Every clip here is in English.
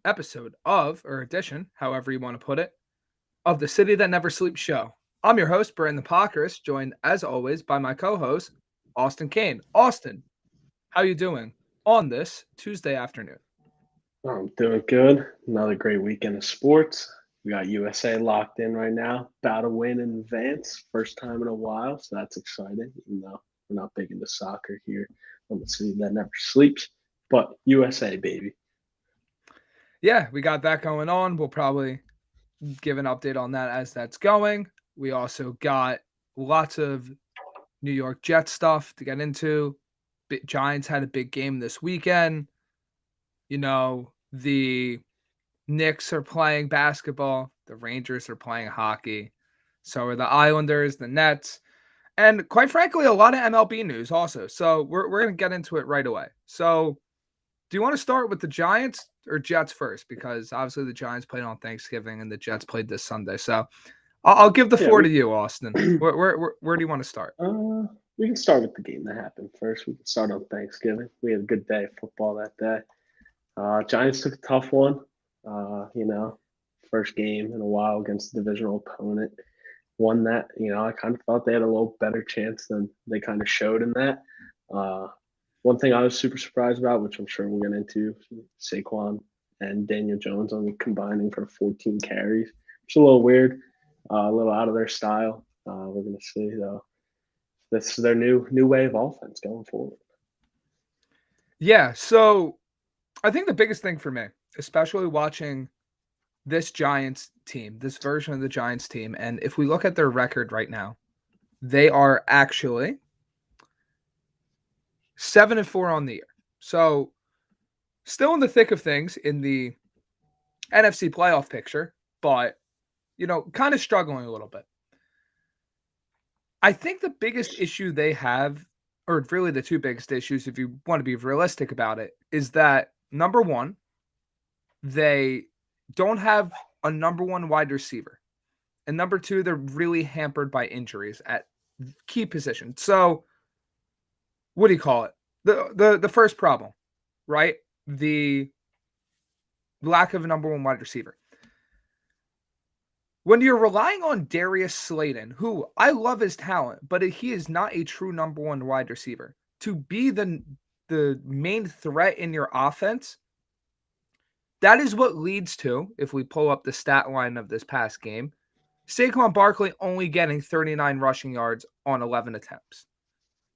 episode or edition, however you want to put it, of the City That Never Sleeps show. I'm your host, Brandon Pockris, joined as always by my co-host, Austin Kane. Austin, how you doing on this Tuesday afternoon? I'm doing good. Another great weekend of sports. We got USA locked in right now. About to win in advance. First time in a while, so that's exciting. Even though we're not big into soccer here on the city that never sleeps. But USA, baby. Yeah, we got that going on. We'll probably give an update on that as that's going. We also got lots of New York Jets stuff to get into. Giants had a big game this weekend. The Knicks are playing basketball. The Rangers are playing hockey. So are the Islanders, the Nets, and quite frankly, a lot of MLB news also. So we're going to get into it right away. So do you want to start with the Giants or Jets first? Because obviously the Giants played on Thanksgiving and the Jets played this Sunday. So I'll give the Yeah, floor to you, Austin. Where do you want to start? uh, we can start with the game that happened first. We can start on Thanksgiving. We had a good day of football that day. Giants took a tough one. First game in a while against a divisional opponent. One that I kind of thought they had a little better chance than they kind of showed in that. Uh, One thing I was super surprised about, which I'm sure we'll get into, Saquon and Daniel Jones only combining for 14 carries. It's a little weird, a little out of their style. We're gonna see though. This is their new way of offense going forward. Yeah, so I think the biggest thing for me, especially watching this Giants team, this version of the Giants team, and if we look at their record right now, they are actually 7-4 on the year. So still in the thick of things in the NFC playoff picture, but kind of struggling a little bit. I think the biggest issue they have, or really the two biggest issues, if you want to be realistic about it, is that number one, they don't have a number one wide receiver. And number two, they're really hampered by injuries at key positions. So what do you call it? The first problem, right? The lack of a number one wide receiver. When you're relying on Darius Slayton, who I love his talent, but he is not a true number one wide receiver, to be the main threat in your offense, that is what leads to, if we pull up the stat line of this past game, Saquon Barkley only getting 39 rushing yards on 11 attempts.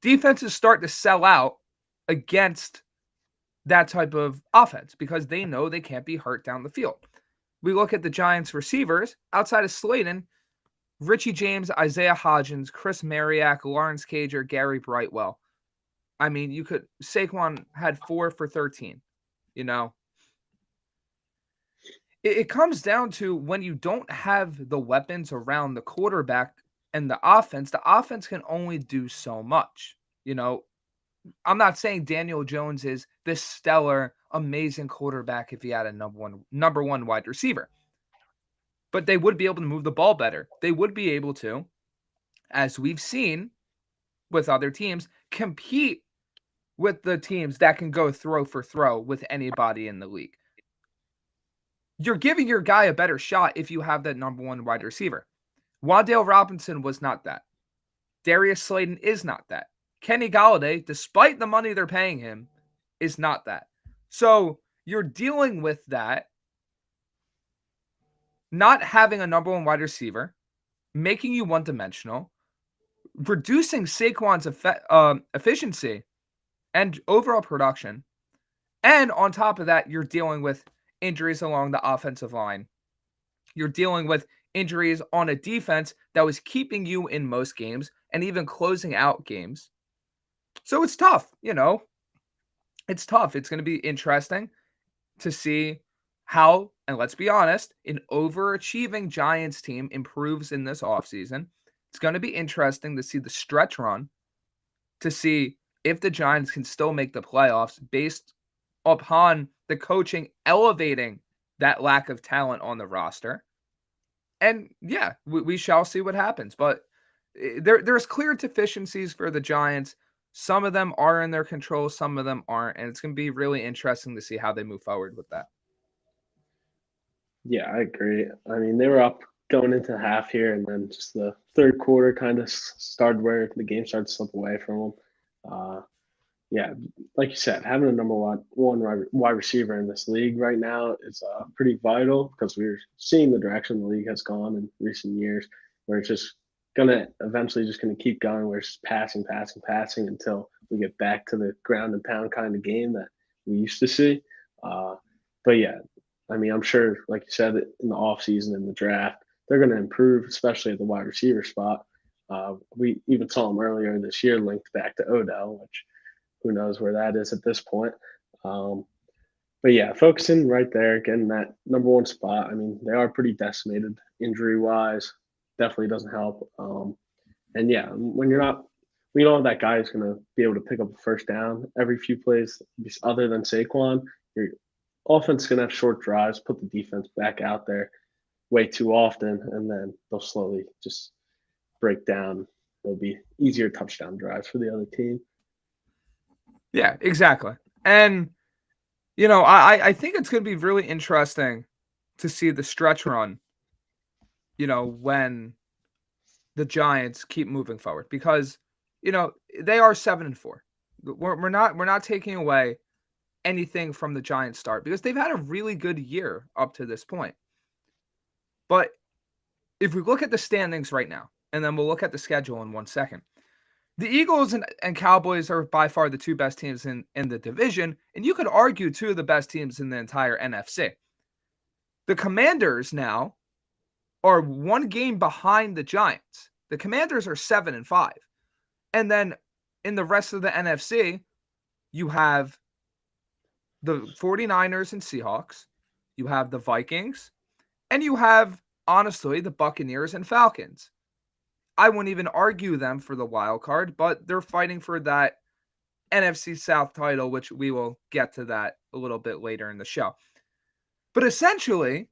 Defenses start to sell out against that type of offense because they know they can't be hurt down the field. We look at the Giants receivers outside of Slayton, Richie James, Isaiah Hodgins, Chris Mariak, Lawrence Cager, Gary Brightwell. I mean, Saquon had 4 for 13, It comes down to when you don't have the weapons around the quarterback and the offense can only do so much. I'm not saying Daniel Jones is this stellar, amazing quarterback if he had a number one wide receiver. But they would be able to move the ball better. They would be able to, as we've seen with other teams, compete with the teams that can go throw for throw with anybody in the league. You're giving your guy a better shot if you have that number one wide receiver. Wan'Dale Robinson was not that. Darius Slayton is not that. Kenny Golladay, despite the money they're paying him, is not that. So you're dealing with that, not having a number one wide receiver, making you one-dimensional, reducing Saquon's efficiency and overall production. And on top of that, you're dealing with injuries along the offensive line. You're dealing with injuries on a defense that was keeping you in most games and even closing out games. So it's tough, It's tough. It's going to be interesting to see how, and let's be honest, an overachieving Giants team improves in this offseason. It's going to be interesting to see the stretch run, to see if the Giants can still make the playoffs based upon the coaching elevating that lack of talent on the roster. And yeah, we shall see what happens. But there's clear deficiencies for the Giants. Some of them are in their control, some of them aren't. And it's going to be really interesting to see how they move forward with that. Yeah, I agree. I mean, they were up going into half here, and then just the third quarter kind of started where the game started to slip away from them. Uh, yeah, like you said, having a number one wide receiver in this league right now is pretty vital because we're seeing the direction the league has gone in recent years, where it's just gonna eventually just gonna keep going. Where it's just passing, passing, passing until we get back to the ground and pound kind of game that we used to see. Uh, but yeah, I mean, I'm sure, like you said, in the offseason and the draft, they're going to improve, especially at the wide receiver spot. We even saw them earlier this year linked back to Odell, which who knows where that is at this point. Um, but yeah, focusing right there, getting that number one spot. I mean, they are pretty decimated injury wise. Definitely doesn't help. And yeah, when you're not, we know that guy is going to be able to pick up a first down every few plays, other than Saquon. Your offense is going to have short drives, put the defense back out there way too often, and then they'll slowly just break down. There'll be easier touchdown drives for the other team. Yeah, exactly. And I think it's going to be really interesting to see the stretch run, when the Giants keep moving forward because, they are 7-4. We're not taking away anything from the Giants start because they've had a really good year up to this point. But if we look at the standings right now, and then we'll look at the schedule in 1 second, the Eagles and Cowboys are by far the two best teams in the division, and you could argue two of the best teams in the entire NFC. The Commanders now are 1 game behind the Giants. The Commanders are 7-5. And then in the rest of the NFC, you have the 49ers and Seahawks, you have the Vikings, and you have, honestly, the Buccaneers and Falcons. I wouldn't even argue them for the wild card, but they're fighting for that NFC South title, which we will get to that a little bit later in the show. But essentially,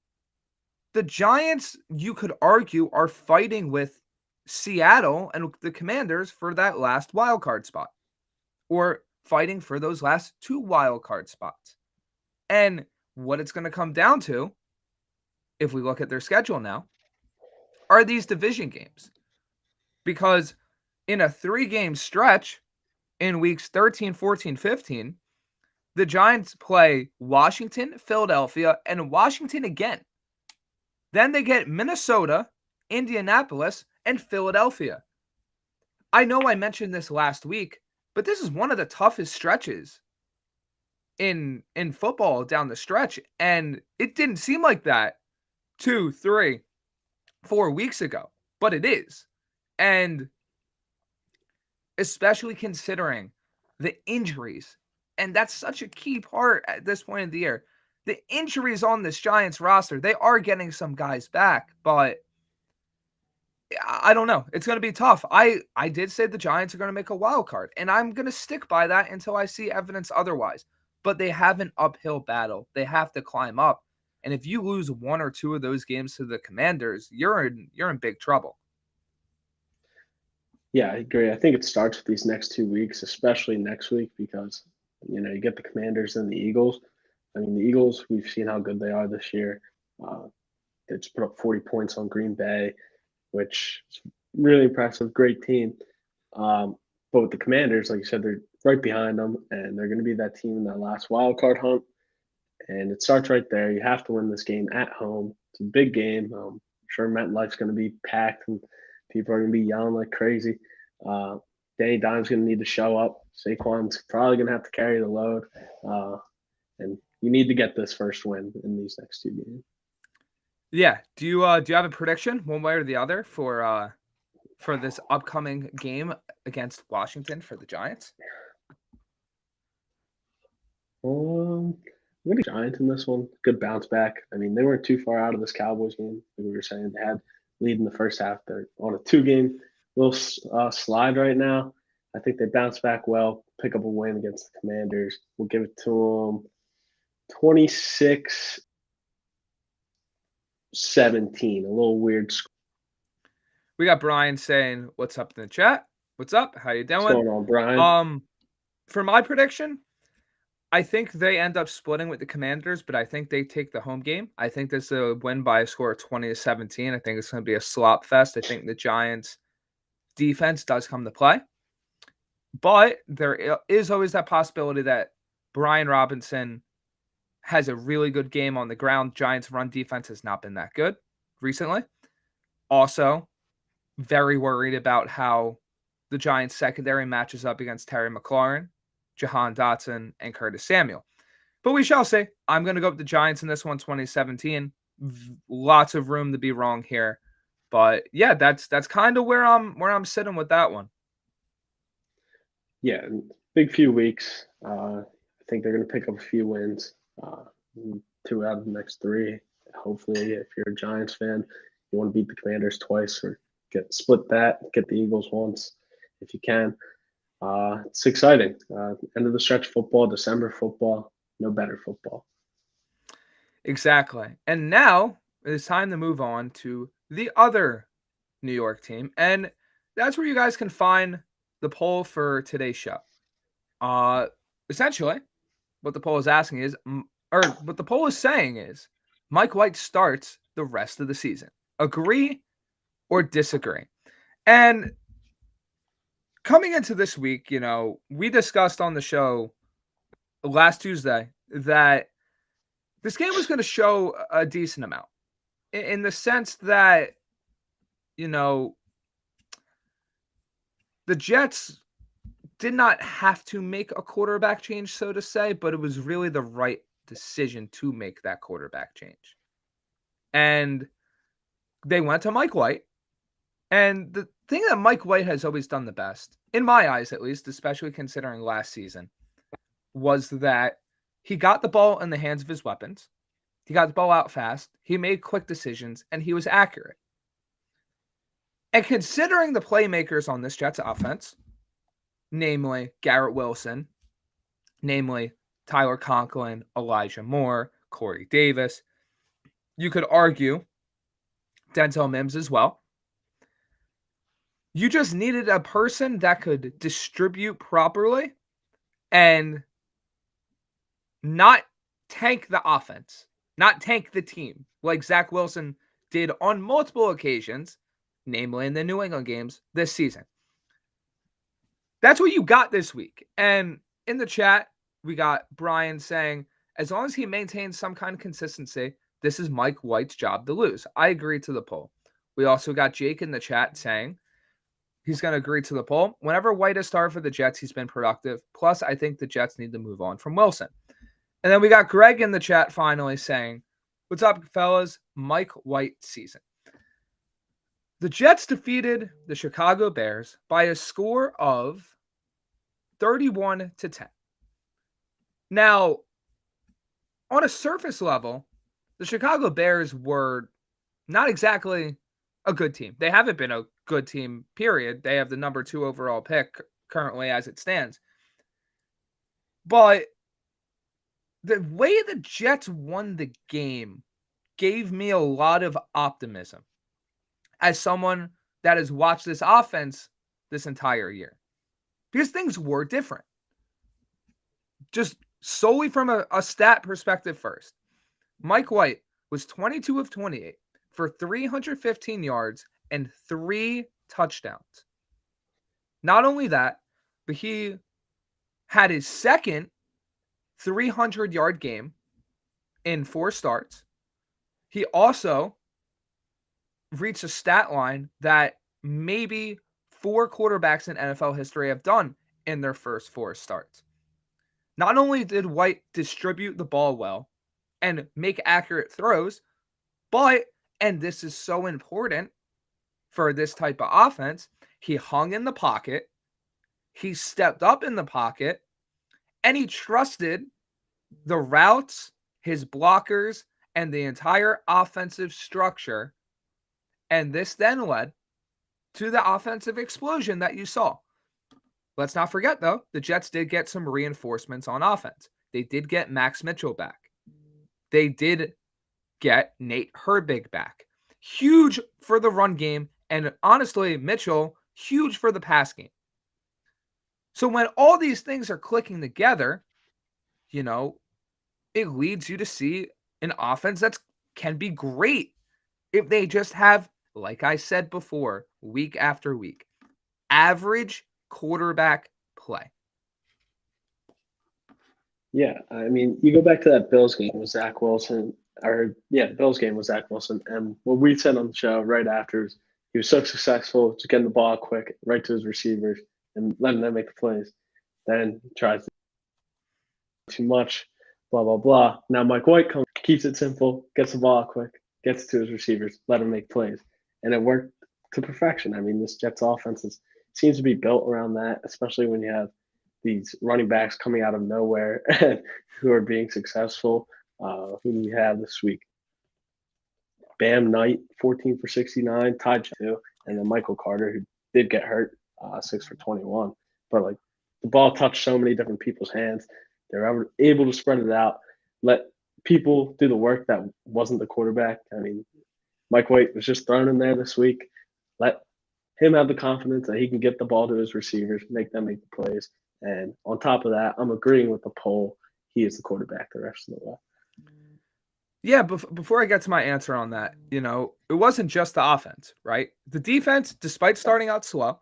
the Giants, you could argue, are fighting with Seattle and the Commanders for that last wild card spot, or fighting for those last 2 wild card spots. And what it's going to come down to, if we look at their schedule now, are these division games. Because in a 3-game stretch in weeks 13, 14, 15, the Giants play Washington, Philadelphia, and Washington again. Then they get Minnesota, Indianapolis, and Philadelphia. I know I mentioned this last week, but this is one of the toughest stretches in football down the stretch, and it didn't seem like that 2, 3, 4 weeks ago, but it is. And especially considering the injuries, and that's such a key part at this point in the year. The injuries on this Giants roster, they are getting some guys back, but I don't know. It's going to be tough. I did say the Giants are going to make a wild card, and I'm going to stick by that until I see evidence otherwise. But they have an uphill battle. They have to climb up. And if you lose 1 or 2 of those games to the Commanders, you're in big trouble. Yeah, I agree. I think it starts with these next 2 weeks, especially next week, because you get the Commanders and the Eagles. I mean, the Eagles, we've seen how good they are this year. They just put up 40 points on Green Bay, which is really impressive. Great team. But with the Commanders, like you said, they're right behind them, and they're going to be that team in that last wild card hunt. And it starts right there. You have to win this game at home. It's a big game. I'm sure MetLife's going to be packed, and people are going to be yelling like crazy. Uh, Danny Dimes going to need to show up. Saquon's probably going to have to carry the load. And you need to get this first win in these next 2 games. Yeah. Do you have a prediction one way or the other for this upcoming game against Washington for the Giants? I'm going to Giants in this one. Good bounce back. I mean, they weren't too far out of this Cowboys game. Like we were saying, they had lead in the first half. They're on a 2-game little slide right now. I think they bounce back well, pick up a win against the Commanders. We'll give it to them 26-17. A little weird score. We got Brian saying, "What's up in the chat? What's up? How you doing?" What's going on, Brian? For my prediction, I think they end up splitting with the Commanders, but I think they take the home game. I think this is a win by a score of 20-17. I think it's going to be a slop fest. I think the Giants' defense does come to play. But there is always that possibility that Brian Robinson has a really good game on the ground. Giants' run defense has not been that good recently. Also, very worried about how the Giants' secondary matches up against Terry McLaurin, Jahan Dotson, and Curtis Samuel. But we shall see. I'm going to go with the Giants in this one, 2017. Lots of room to be wrong here. But yeah, that's kind of where I'm sitting with that one. Yeah, big few weeks. I think they're going to pick up a few wins, 2 out of the next 3. Hopefully, if you're a Giants fan, you want to beat the Commanders twice or split that, get the Eagles once if you can. It's exciting. End of the stretch football, December football, no better football. Exactly. And now it is time to move on to the other New York team. And that's where you guys can find the poll for today's show. Essentially, what the poll is asking is, or what the poll is saying is, Mike White starts the rest of the season. Agree or disagree? And coming into this week, we discussed on the show last Tuesday that this game was going to show a decent amount in the sense that, the Jets did not have to make a quarterback change, so to say, but it was really the right decision to make that quarterback change. And they went to Mike White. And the thing that Mike White has always done the best, in my eyes at least, especially considering last season, was that he got the ball in the hands of his weapons. He got the ball out fast. He made quick decisions, and he was accurate. And considering the playmakers on this Jets offense, namely Garrett Wilson, namely Tyler Conklin, Elijah Moore, Corey Davis, you could argue Denzel Mims as well. You just needed a person that could distribute properly and not tank the offense, not tank the team, like Zach Wilson did on multiple occasions, namely in the New England games this season. That's what you got this week. And in the chat, we got Brian saying, as long as he maintains some kind of consistency, this is Mike White's job to lose. I agree to the poll. We also got Jake in the chat saying he's going to agree to the poll. Whenever White has started for the Jets, he's been productive. Plus, I think the Jets need to move on from Wilson. And then we got Greg in the chat finally saying, what's up, fellas? Mike White season. The Jets defeated the Chicago Bears by a score of 31-10. Now, on a surface level, the Chicago Bears were not exactly a good team. They haven't been a good team, period. They have the number 2 overall pick currently as it stands. But the way the Jets won the game gave me a lot of optimism as someone that has watched this offense this entire year. Because things were different. Just solely from a stat perspective first. Mike White was 22 of 28 for 315 yards and 3 touchdowns. Not only that, but he had his second 300-yard game in 4 starts. He also reached a stat line that maybe 4 quarterbacks in NFL history have done in their first 4 starts. Not only did White distribute the ball well and make accurate throws, but, and this is so important for this type of offense, he hung in the pocket, he stepped up in the pocket, and he trusted the routes, his blockers, and the entire offensive structure. And this then led to the offensive explosion that you saw. Let's not forget, though, the Jets did get some reinforcements on offense. They did get Max Mitchell back. They did get Nate Herbig back. Huge for the run game, and honestly, Mitchell, huge for the pass game. So when all these things are clicking together, you know, it leads you to see an offense that can be great if they just have, like I said before, week after week, average quarterback play. Yeah, I mean, you go back to that Bills game with Zach Wilson, the Bills game with Zach Wilson, and what we said on the show right after is he was so successful, just getting the ball quick right to his receivers and letting them make the plays. Then tries to do too much, blah blah blah. Now Mike White comes, keeps it simple, gets the ball quick, gets to his receivers, let him make plays, and it worked to perfection. I mean, this Jets offense seems to be built around that, especially when you have these running backs coming out of nowhere who are being successful. Who do we have this week? Bam Knight, 14 for 69, tied two, and then Michael Carter, who did get hurt, 6 for 21. But like the ball touched so many different people's hands. They were able to spread it out, let people do the work that wasn't the quarterback. I mean, Mike White was just thrown in there this week. Let him have the confidence that he can get the ball to his receivers, make them make the plays. And on top of that, I'm agreeing with the poll. He is the quarterback the rest of the way. Yeah, before I get to my answer on that, it wasn't just the offense, right? The defense, despite starting out slow,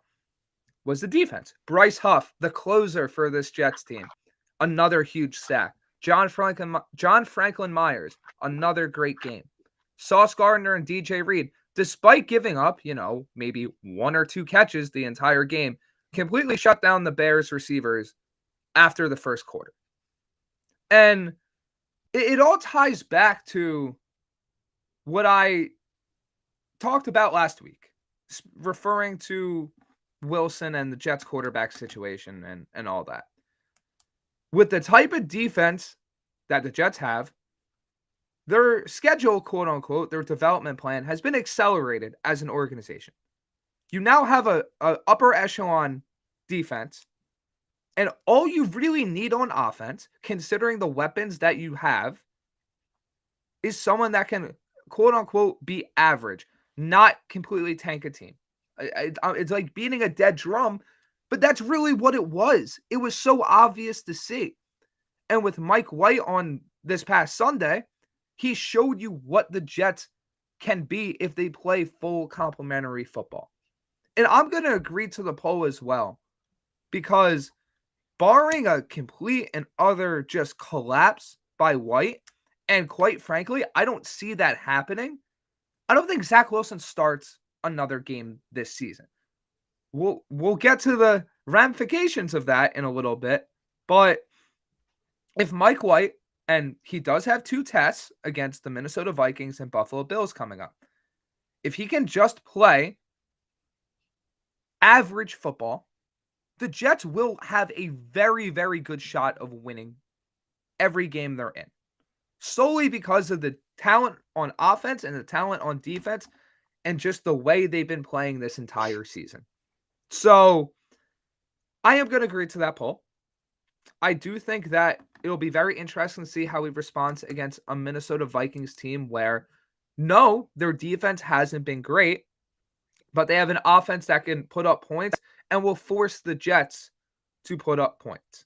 was the defense. Bryce Huff, the closer for this Jets team, another huge sack. John Franklin Myers, another great game. Sauce Gardner and DJ Reed, despite giving up, maybe one or two catches the entire game, completely shut down the Bears receivers after the first quarter. And it all ties back to what I talked about last week, referring to Wilson and the Jets quarterback situation and all that. With the type of defense that the Jets have, their schedule, quote unquote, their development plan has been accelerated as an organization. You now have a upper echelon defense, and all you really need on offense, considering the weapons that you have, is someone that can, quote unquote, be average, not completely tank a team. It's like beating a dead drum, but that's really what it was. It was so obvious to see. And with Mike White on this past Sunday, he showed you what the Jets can be if they play full complementary football. And I'm going to agree to the poll as well, because barring a complete and utter just collapse by White, and quite frankly, I don't see that happening. I don't think Zach Wilson starts another game this season. We'll get to the ramifications of that in a little bit, but if Mike White, and he does have two tests against the Minnesota Vikings and Buffalo Bills coming up, if he can just play average football, the Jets will have a very, very good shot of winning every game they're in, solely because of the talent on offense and the talent on defense and just the way they've been playing this entire season. So I am going to agree to that poll. I do think that it'll be very interesting to see how he responds against a Minnesota Vikings team where, no, their defense hasn't been great, but they have an offense that can put up points and will force the Jets to put up points.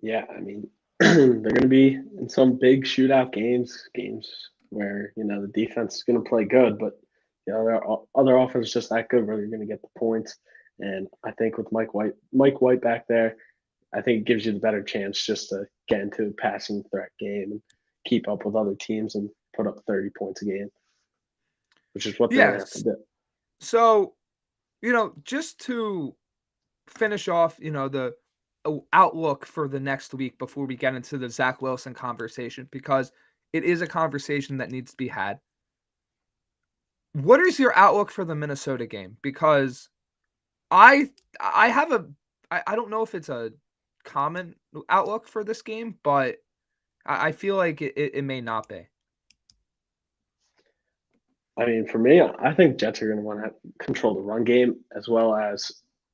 Yeah, I mean, they're going to be in some big shootout games where, the defense is going to play good, but, there are other offenses just that good where you're going to get the points. And I think with Mike White back there, I think it gives you the better chance just to get into a passing threat game and keep up with other teams and put up 30 points a game, which is what they're going to have to do. So, just to finish off, the outlook for the next week before we get into the Zach Wilson conversation, because it is a conversation that needs to be had. What is your outlook for the Minnesota game? Because I don't know if it's a common outlook for this game, but I feel like it may not be. I mean, for me, I think Jets are going to want to control the run game as well as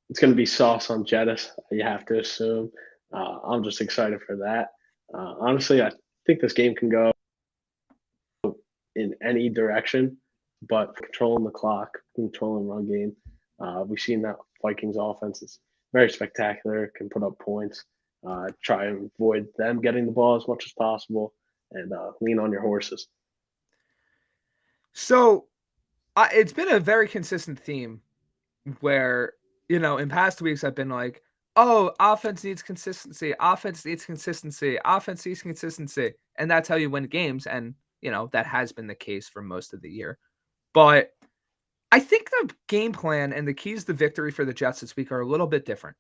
it's going to be sauce on Jettis. You have to assume. I'm just excited for that. Honestly, I think this game can go in any direction, but controlling the clock, controlling the run game. We've seen that Vikings offense is very spectacular, can put up points. Try and avoid them getting the ball as much as possible, and lean on your horses. So it's been a very consistent theme where, in past weeks I've been like, oh, offense needs consistency, offense needs consistency, offense needs consistency. And that's how you win games. And, that has been the case for most of the year. But I think the game plan and the keys to victory for the Jets this week are a little bit different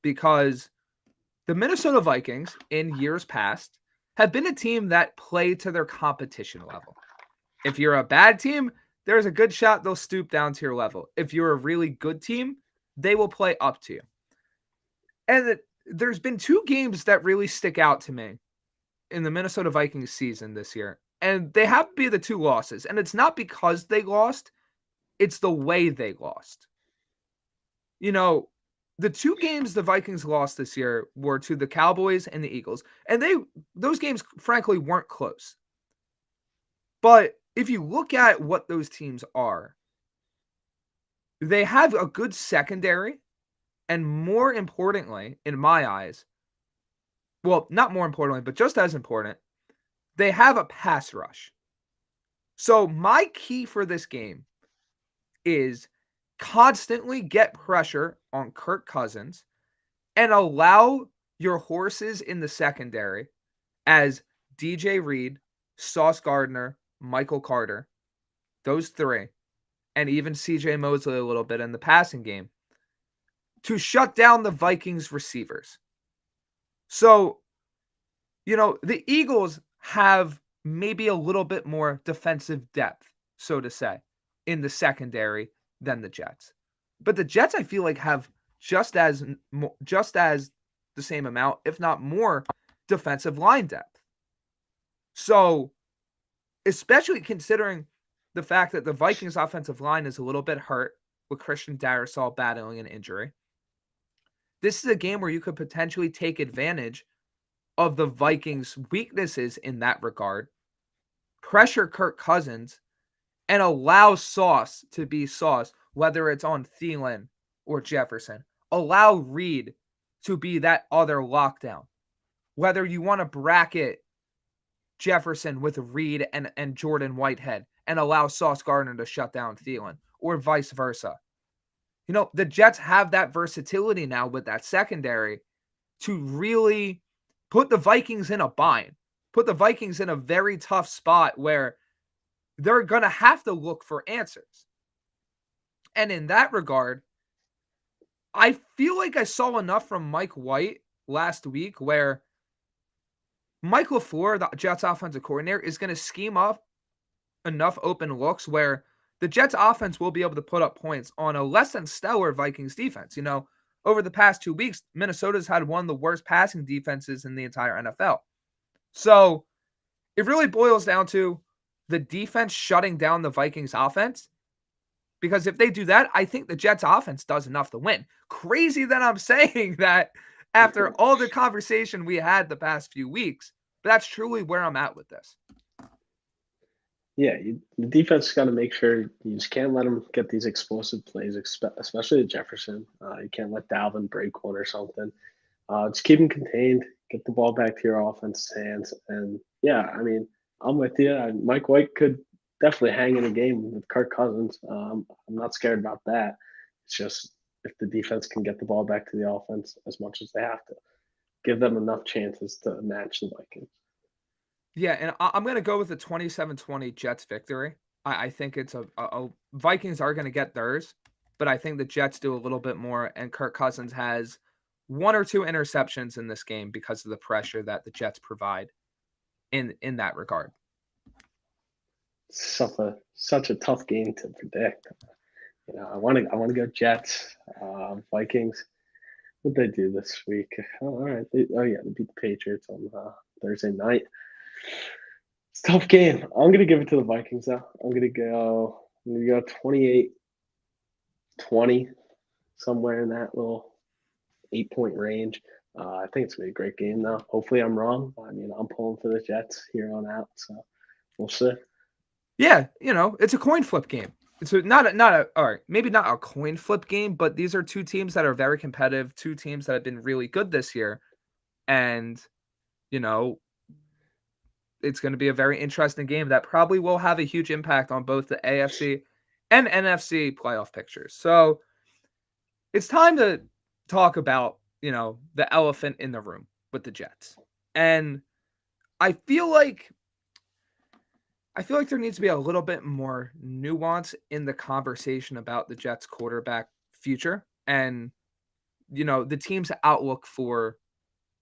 because the Minnesota Vikings in years past have been a team that play to their competition level. If you're a bad team, there's a good shot they'll stoop down to your level. If you're a really good team, they will play up to you. And there's been two games that really stick out to me in the Minnesota Vikings season this year. And they have to be the two losses. And it's not because they lost, it's the way they lost. The two games the Vikings lost this year were to the Cowboys and the Eagles. And those games, frankly, weren't close. But if you look at what those teams are, they have a good secondary. And more importantly, in my eyes, well, not more importantly, but just as important, they have a pass rush. So my key for this game is constantly get pressure on Kirk Cousins and allow your horses in the secondary as DJ Reed, Sauce Gardner, Michael Carter, those three, and even CJ Mosley a little bit in the passing game, to shut down the Vikings receivers. So, the Eagles have maybe a little bit more defensive depth, so to say, in the secondary than the Jets. But the Jets, I feel like, have just as the same amount, if not more, defensive line depth. So, especially considering the fact that the Vikings offensive line is a little bit hurt with Christian Darrisaw battling an injury, this is a game where you could potentially take advantage of the Vikings' weaknesses in that regard, pressure Kirk Cousins, and allow Sauce to be Sauce, whether it's on Thielen or Jefferson. Allow Reed to be that other lockdown. Whether you want to bracket Jefferson with Reed and Jordan Whitehead and allow Sauce Gardner to shut down Thielen, or vice versa. The Jets have that versatility now with that secondary to really put the Vikings in a bind, put the Vikings in a very tough spot where they're going to have to look for answers. And in that regard, I feel like I saw enough from Mike White last week where Mike LaFleur, the Jets offensive coordinator, is going to scheme up enough open looks where the Jets offense will be able to put up points on a less than stellar Vikings defense. Over the past 2 weeks, Minnesota's had one of the worst passing defenses in the entire NFL. So it really boils down to the defense shutting down the Vikings offense. Because if they do that, I think the Jets offense does enough to win. Crazy that I'm saying that after all the conversation we had the past few weeks, but that's truly where I'm at with this. Yeah, the defense got to make sure you just can't let them get these explosive plays, especially to Jefferson. You can't let Dalvin break one or something. Just keep them contained, get the ball back to your offense's hands. And yeah, I mean, I'm with you. Mike White could definitely hang in a game with Kirk Cousins. I'm not scared about that. It's just if the defense can get the ball back to the offense as much as they have to, give them enough chances to match the Vikings. Yeah, and I'm going to go with the 27-20 Jets victory. I think it's a Vikings are going to get theirs, but I think the Jets do a little bit more, and Kirk Cousins has one or two interceptions in this game because of the pressure that the Jets provide in that regard. Such a tough game to predict. I want to go Jets, Vikings. What did they do this week? Oh, all right. They beat the Patriots on Thursday night. It's a tough game. I'm gonna give it to the Vikings though. I'm gonna go 28-20, somewhere in that little 8-point range. I think it's gonna be a great game though. Hopefully I'm wrong. I mean, I'm pulling for the Jets here on out, so we'll see. Yeah, it's a coin flip game. It's not all right, maybe not a coin flip game, but these are two teams that are very competitive, two teams that have been really good this year. And, you know, it's going to be a very interesting game that probably will have a huge impact on both the AFC and NFC playoff pictures. So it's time to talk about, the elephant in the room with the Jets. And I feel like there needs to be a little bit more nuance in the conversation about the Jets quarterback future and, the team's outlook for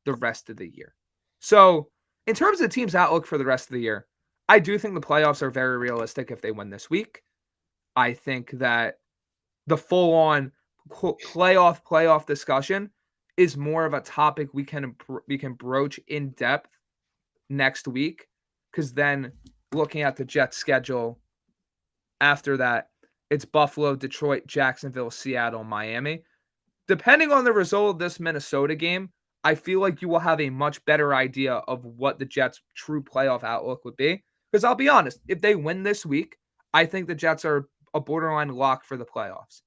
the rest of the year. So, in terms of the team's outlook for the rest of the year, I do think the playoffs are very realistic if they win this week. I think that the full-on playoff discussion is more of a topic we can broach in depth next week, because then looking at the Jets schedule after that, it's Buffalo, Detroit, Jacksonville, Seattle, Miami. Depending on the result of this Minnesota game, I feel like you will have a much better idea of what the Jets' true playoff outlook would be. Because I'll be honest, if they win this week, I think the Jets are a borderline lock for the playoffs.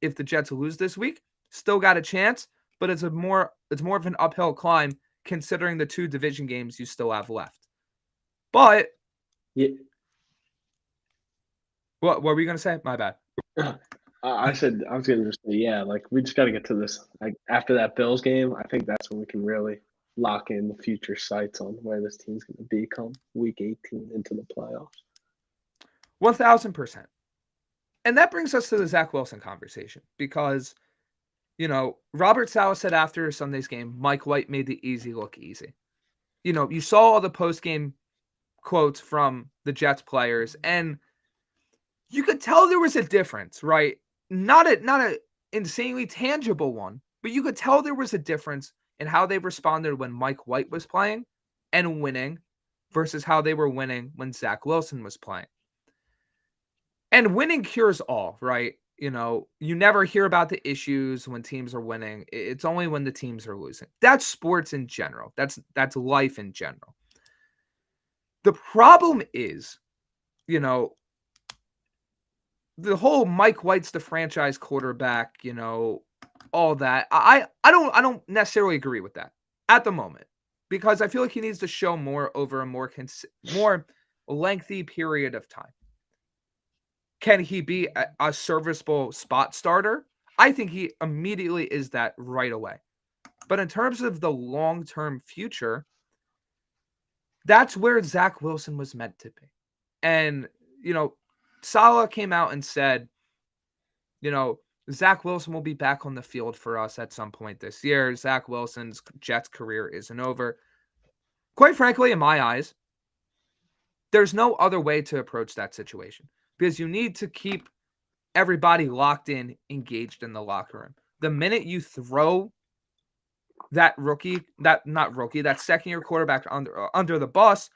If the Jets lose this week, still got a chance, but it's more of an uphill climb considering the 2 division games you still have left. But Yeah. What were you going to say? My bad. I was going to just say, yeah, like we just got to get to this. Like after that Bills game, I think that's when we can really lock in the future sights on where this team's going to be come week 18 into the playoffs. 1,000%. And that brings us to the Zach Wilson conversation because, Robert Saleh said after Sunday's game, Mike White made the easy look easy. You saw all the post-game quotes from the Jets players, and you could tell there was a difference, right? Not a insanely tangible one, but you could tell there was a difference in how they responded when Mike White was playing and winning versus how they were winning when Zach Wilson was playing. And winning cures all, right? You never hear about the issues when teams are winning. It's only when the teams are losing. That's sports in general. That's life in general. The problem is, the whole Mike White's the franchise quarterback, all that. I don't necessarily agree with that at the moment, because I feel like he needs to show more over a more lengthy period of time. Can he be a serviceable spot starter? I think he immediately is that right away. But in terms of the long-term future, that's where Zach Wilson was meant to be. And, Saleh came out and said, Zach Wilson will be back on the field for us at some point this year. Zach Wilson's Jets career isn't over. Quite frankly, in my eyes, there's no other way to approach that situation, because you need to keep everybody locked in, engaged in the locker room. The minute you throw that second-year quarterback under the bus,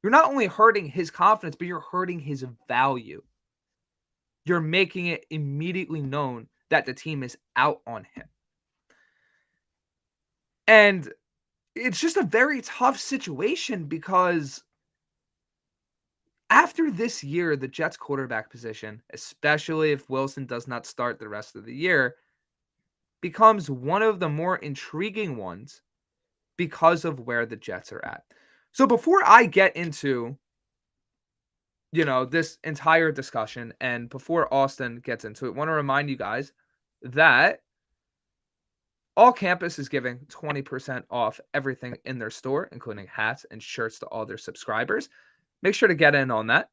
you're not only hurting his confidence, but you're hurting his value. You're making it immediately known that the team is out on him. And it's just a very tough situation, because after this year, the Jets quarterback position, especially if Wilson does not start the rest of the year, becomes one of the more intriguing ones because of where the Jets are at. So before I get into, this entire discussion, and before Austin gets into it, I want to remind you guys that All Campus is giving 20% off everything in their store, including hats and shirts to all their subscribers. Make sure to get in on that.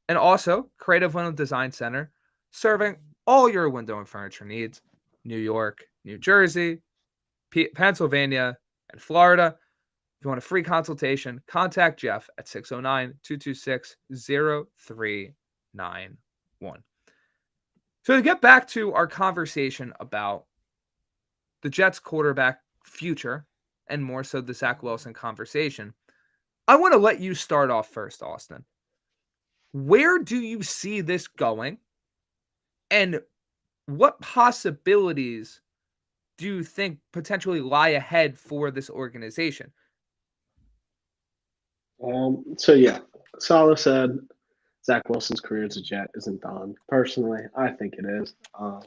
And also, Creative Window Design Center, serving all your window and furniture needs. New York, New Jersey, Pennsylvania, and Florida. If you want a free consultation, contact Jeff at 609-226-0391. So to get back to our conversation about the Jets quarterback future, and more so the Zach Wilson conversation, I want to let you start off first, Austin. Where do you see this going? And what possibilities do you think potentially lie ahead for this organization? So yeah, Saleh said Zach Wilson's career as a Jet isn't done. Personally, I think it is. I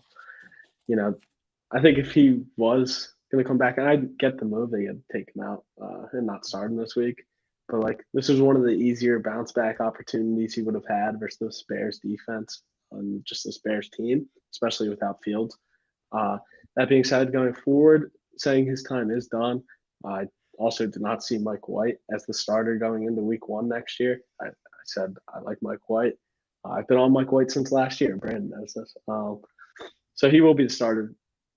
think if he was going to come back. And I get the move. They had to take him out and not start him this week. But, like, this was one of the easier bounce back opportunities he would have had versus the Bears defense and just this Bears team, especially without Fields. That being said, going forward, saying his time is done, I also did not see Mike White as the starter going into week 1 next year. I said I like Mike White. I've been on Mike White since last year. Brandon knows this. So he will be the starter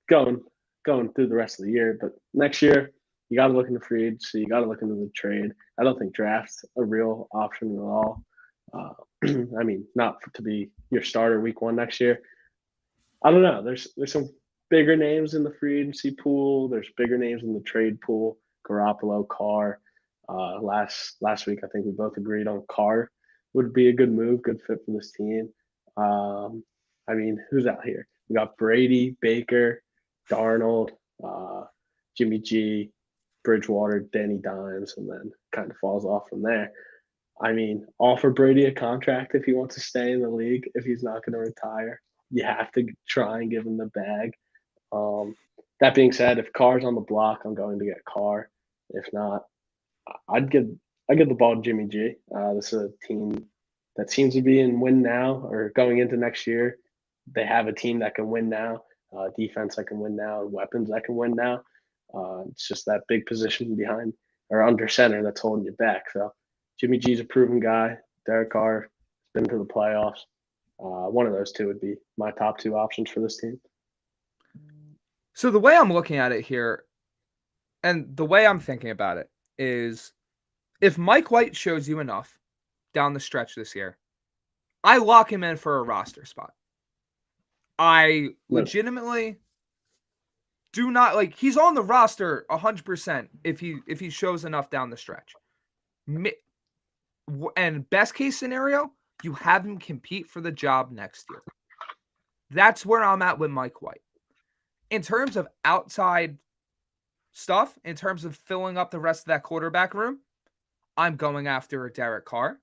going through the rest of the year. But next year, you got to look into free agency. You got to look into the trade. I don't think draft's a real option at all. I mean, not to be your starter week 1 next year. I don't know. There's some bigger names in the free agency pool. There's bigger names in the trade pool. Garoppolo, Carr. Last week, I think we both agreed on Carr would be a good move, good fit for this team. I mean, who's out here? We got Brady, Baker, Darnold, Jimmy G, Bridgewater, Danny Dimes, and then kind of falls off from there. I mean, offer Brady a contract if he wants to stay in the league, if he's not going to retire. You have to try and give him the bag. That being said, if Carr's on the block, I'm going to get Carr. If not, I'd give the ball to Jimmy G. This is a team that seems to be in win now or going into next year. They have a team that can win now, defense that can win now, and weapons that can win now. It's just that big position behind or under center that's holding you back. So Jimmy G's a proven guy. Derek Carr has been to the playoffs. One of those two would be my top 2 options for this team. So the way I'm looking at it here, and the way I'm thinking about it, is if Mike White shows you enough down the stretch this year, I lock him in for a roster spot. I legitimately do not he's on the roster 100% if he shows enough down the stretch. And best case scenario, you have him compete for the job next year. That's where I'm at with Mike White. In terms of outside stuff, in terms of filling up the rest of that quarterback room, I'm going after a Derek Carr.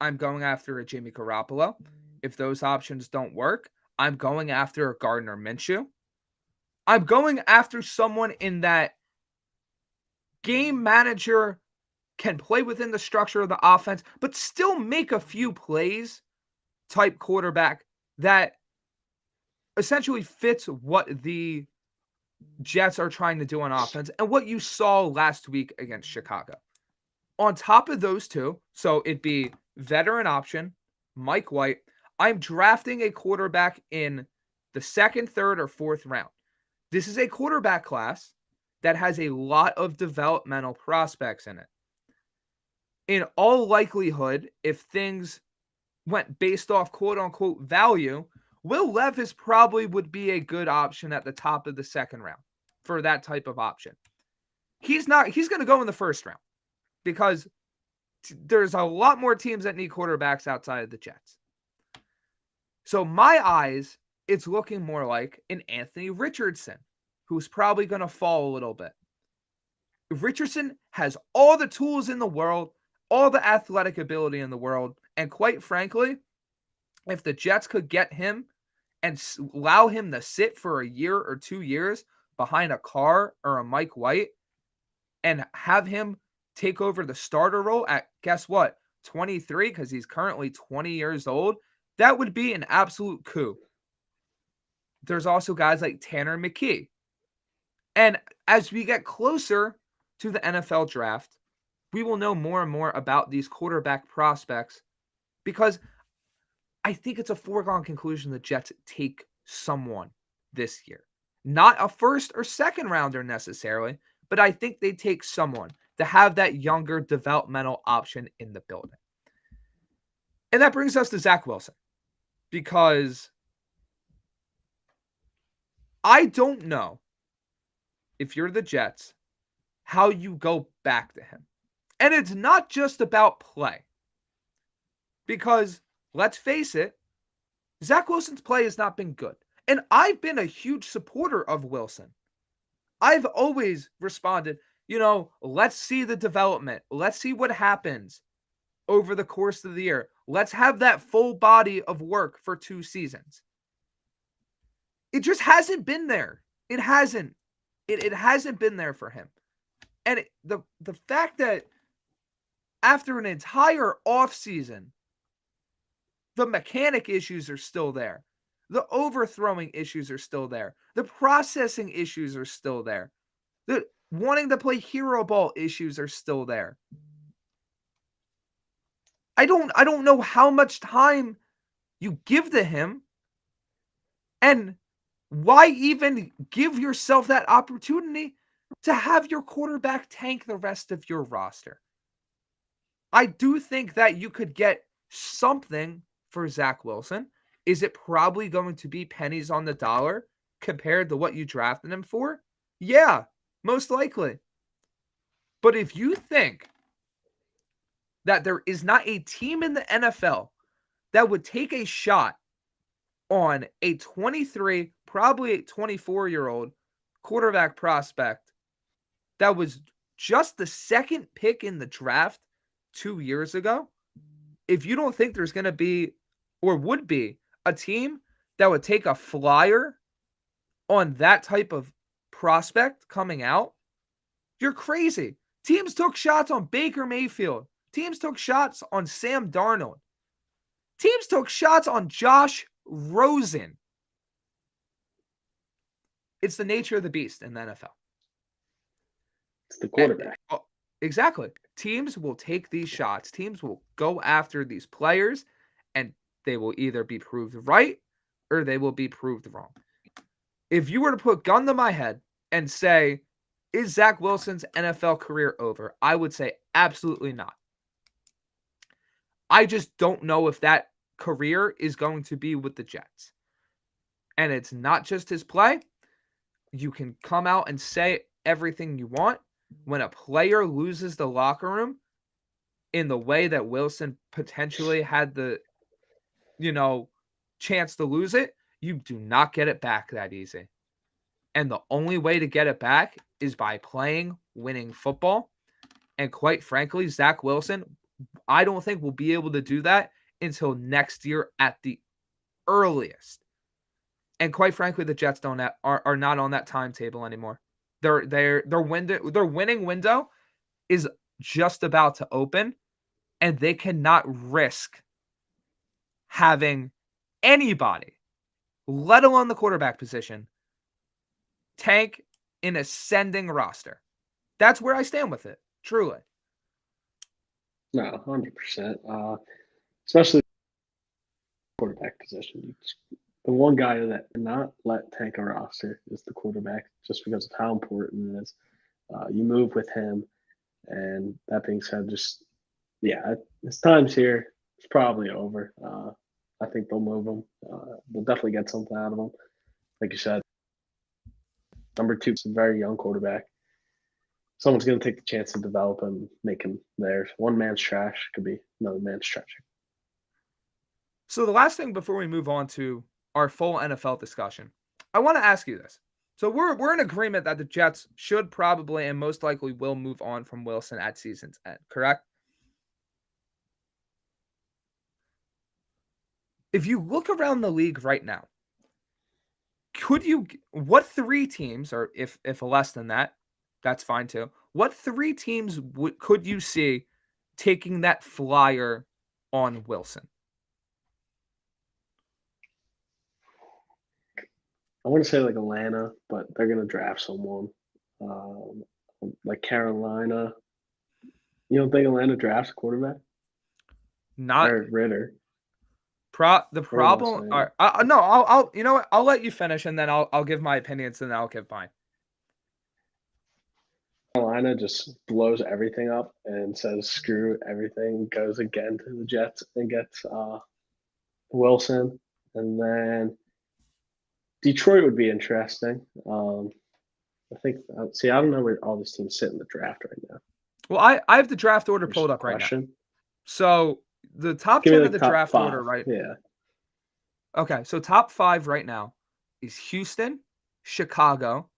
I'm going after a Jimmy Garoppolo. If those options don't work, I'm going after a Gardner Minshew. I'm going after someone in that game manager can play within the structure of the offense, but still make a few plays type quarterback that essentially fits what the Jets are trying to do on offense and what you saw last week against Chicago. On top of those two, so it'd be veteran option, Mike White. I'm drafting a quarterback in the 2nd, 3rd, or 4th round. This is a quarterback class that has a lot of developmental prospects in it. In all likelihood, if things went based off quote-unquote value, Will Levis probably would be a good option at the top of the 2nd round for that type of option. He's going to go in the 1st round because there's a lot more teams that need quarterbacks outside of the Jets. So my eyes, it's looking more like an Anthony Richardson, who's probably going to fall a little bit. Richardson has all the tools in the world, all the athletic ability in the world, and quite frankly, if the Jets could get him and allow him to sit for a year or 2 years behind a Carr or a Mike White and have him take over the starter role at, guess what, 23, because he's currently 20 years old, that would be an absolute coup. There's also guys like Tanner McKee. And as we get closer to the NFL draft, we will know more and more about these quarterback prospects because I think it's a foregone conclusion the Jets take someone this year. Not a 1st or 2nd rounder necessarily, but I think they take someone to have that younger developmental option in the building. And that brings us to Zach Wilson, because I don't know if you're the Jets how you go back to him. And it's not just about play, because let's face it, Zach Wilson's play has not been good. And I've been a huge supporter of Wilson. I've always responded, let's see the development. Let's see what happens over the course of the year. Let's have that full body of work for 2 seasons. It just hasn't been there. It hasn't. It hasn't been there for him. And the fact that after an entire offseason, the mechanic issues are still there. The overthrowing issues are still there. The processing issues are still there. The wanting to play hero ball issues are still there. I don't know how much time you give to him, and why even give yourself that opportunity to have your quarterback tank the rest of your roster. I do think that you could get something for Zach Wilson. Is it probably going to be pennies on the dollar compared to what you drafted him for? Yeah, most likely. But if you think that there is not a team in the NFL that would take a shot on a 23, probably a 24-year-old quarterback prospect that was just the second pick in the draft 2 years ago, if you don't think there's going to be or would be a team that would take a flyer on that type of prospect coming out, you're crazy. Teams took shots on Baker Mayfield. Teams took shots on Sam Darnold. Teams took shots on Josh Rosen. It's the nature of the beast in the NFL. It's the quarterback. Exactly. Teams will take these shots. Teams will go after these players, and they will either be proved right or they will be proved wrong. If you were to put gun to my head and say, is Zach Wilson's NFL career over? I would say absolutely not. I just don't know if that career is going to be with the Jets. And it's not just his play. You can come out and say everything you want. When a player loses the locker room in the way that Wilson potentially had the, chance to lose it, you do not get it back that easy. And the only way to get it back is by playing winning football. And quite frankly, Zach Wilson, I don't think will be able to do that until next year at the earliest. And quite frankly, the Jets are not on that timetable anymore. Their winning window is just about to open, and they cannot risk having anybody, let alone the quarterback position, tank an ascending roster. That's where I stand with it, truly. No, 100%. Especially quarterback position. The one guy that cannot let tank a roster is the quarterback, just because of how important it is. You move with him, and that being said, his time's here. It's probably over. I think they'll move him. They'll definitely get something out of him. Like you said, number 2 is a very young quarterback. Someone's going to take the chance to develop him, make him theirs. One man's trash could be another man's treasure. So the last thing before we move on to our full NFL discussion, I want to ask you this. So we're in agreement that the Jets should probably and most likely will move on from Wilson at season's end, correct? If you look around the league right now, what 3 teams, or if less than that, that's fine too. What 3 teams could you see taking that flyer on Wilson? I want to say like Atlanta, but they're going to draft someone. Like Carolina. You don't think Atlanta drafts a quarterback? Not or Ritter. The problem. No, I'll you know what? I'll let you finish, and then I'll give my opinions, and then I'll give mine. Carolina just blows everything up and says screw everything, goes again to the Jets and gets Wilson, and then Detroit would be interesting. I think. I don't know where all these teams sit in the draft right now. Well, I have the draft order pulled up right now. So the top 10 of the draft order, right? Yeah. Okay, so top 5 right now is Houston, Chicago,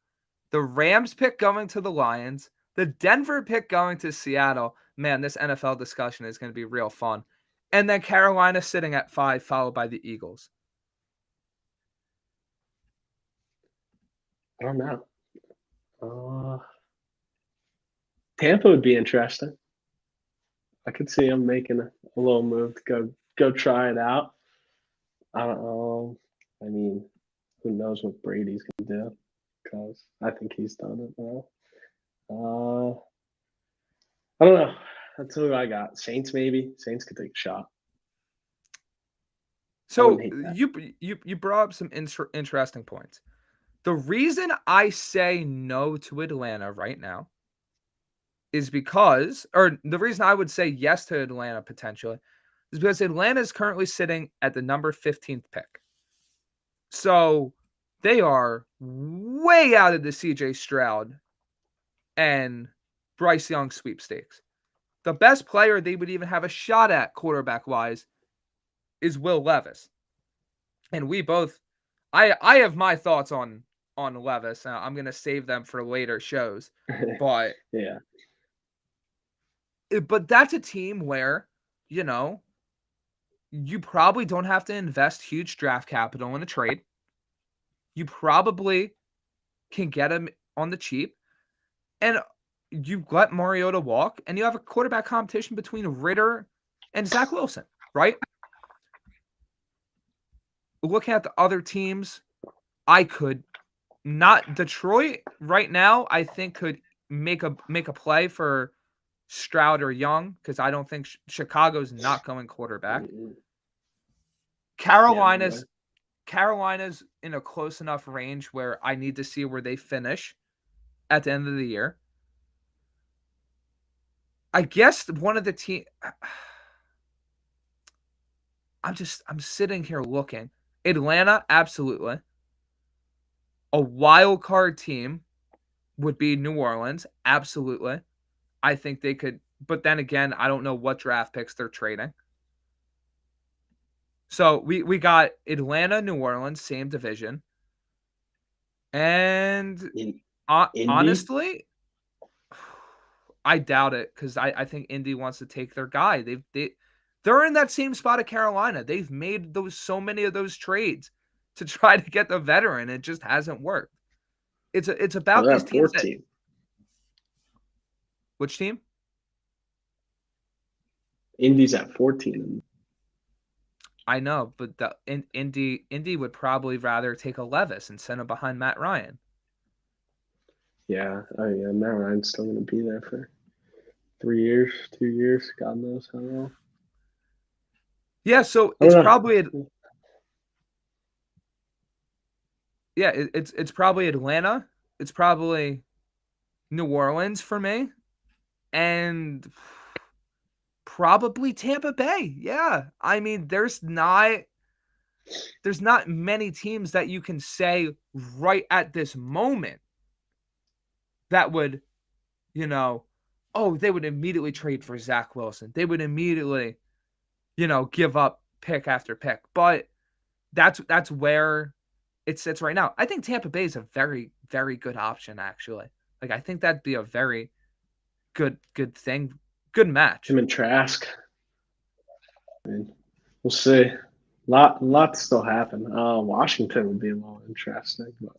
the Rams pick going to the Lions, the Denver pick going to Seattle. Man, this NFL discussion is going to be real fun. And then Carolina sitting at 5, followed by the Eagles. I don't know. Uh, Tampa would be interesting. I could see him making a little move to go try it out. I don't know. I mean, who knows what Brady's gonna do? Because I think he's done it now. I don't know. That's who I got. Saints maybe. Saints could take a shot. I wouldn't So hate that. you brought up some interesting points. The reason I say no to Atlanta right now is because, or the reason I would say yes to Atlanta potentially is because Atlanta is currently sitting at the number 15th pick. So they are way out of the CJ Stroud and Bryce Young sweepstakes. The best player they would even have a shot at quarterback wise is Will Levis. And we both I have my thoughts on Levis. I'm going to save them for later shows. But Yeah. that's a team where, you probably don't have to invest huge draft capital in a trade. You probably can get him on the cheap. And you let Mariota walk, and you have a quarterback competition between Ritter and Zach Wilson, right? Looking at the other teams, I could not Detroit right now, I think could make a play for Stroud or Young because I don't think Chicago's not going quarterback. Mm-mm. Yeah, no way. Carolina's in a close enough range where I need to see where they finish at the end of the year. I guess one of the team I'm sitting here looking. Atlanta, absolutely. A wild card team would be New Orleans, absolutely. I think they could, but then again, I don't know what draft picks they're trading. So we got Atlanta, New Orleans, same division. And Indy? honestly, I doubt it because I think Indy wants to take their guy. They're in that same spot of Carolina. They've made so many of those trades to try to get the veteran. It just hasn't worked. It's Oh, about they're these at teams that 14. which team? Indy's at 14. I know, but Indy would probably rather take a Levis and send him behind Matt Ryan. Yeah. Oh, yeah. Matt Ryan's still going to be there for 3 years, 2 years. God knows how long. Yeah, so I it's don't probably know. it's probably Atlanta. It's probably New Orleans for me, and probably Tampa Bay. Yeah, I mean, there's not many teams that you can say right at this moment that would, they would immediately trade for Zach Wilson. They would immediately, give up pick after pick. But that's where it sits right now. I think Tampa Bay is a very, very good option, actually. Like, I think that'd be a very good thing. Good match. Him and Trask. I mean, we'll see. Lot still happen. Washington would be a little interesting, but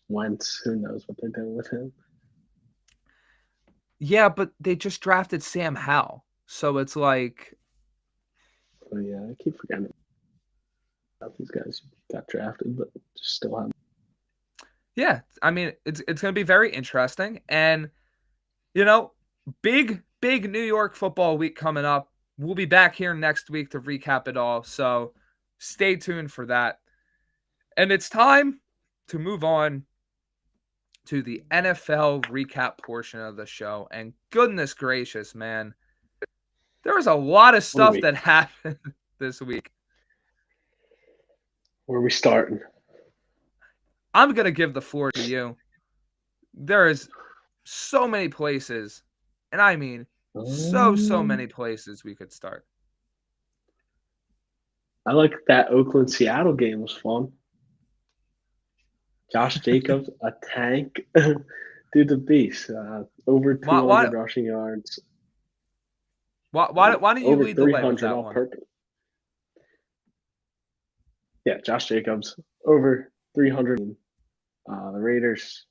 Wentz, who knows what they're doing with him. Yeah, but they just drafted Sam Howell. So it's like, Oh, yeah, I keep forgetting about these guys who got drafted, but just still haven't. yeah, I mean, it's going to be very interesting. And, big New York football week coming up. We'll be back here next week to recap it all. So stay tuned for that. And it's time to move on to the NFL recap portion of the show. And goodness gracious, man, there was a lot of What a stuff week. that happened this week. Where are we starting? I'm going to give the floor to you. There is so many places, and I mean so many places we could start. I like that Oakland Seattle game was fun. Josh Jacobs, a tank. Dude, the beast. Over Why why 200 rushing yards. why don't you Over lead the way with 300 that all one? purpose. Yeah, Josh Jacobs, over 300. The Raiders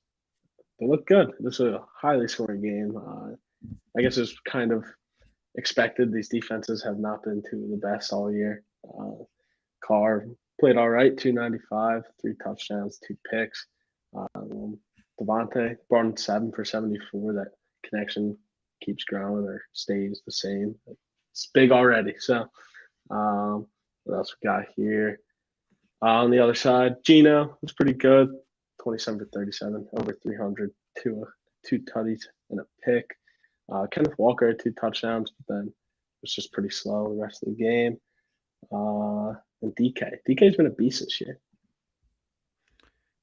they look good. This is a highly scoring game. I guess it's kind of expected. These defenses have not been to the best all year. Carr played all right, 295, 3 touchdowns, 2 picks. Devontae brought in 7 for 74. That connection keeps growing or stays the same. It's big already. So, what else we got here? On the other side, Gino was pretty good, 27 for 37, over 300, two tutties and a pick. Kenneth Walker had 2 touchdowns, but then it was just pretty slow the rest of the game. And DK's been a beast this year.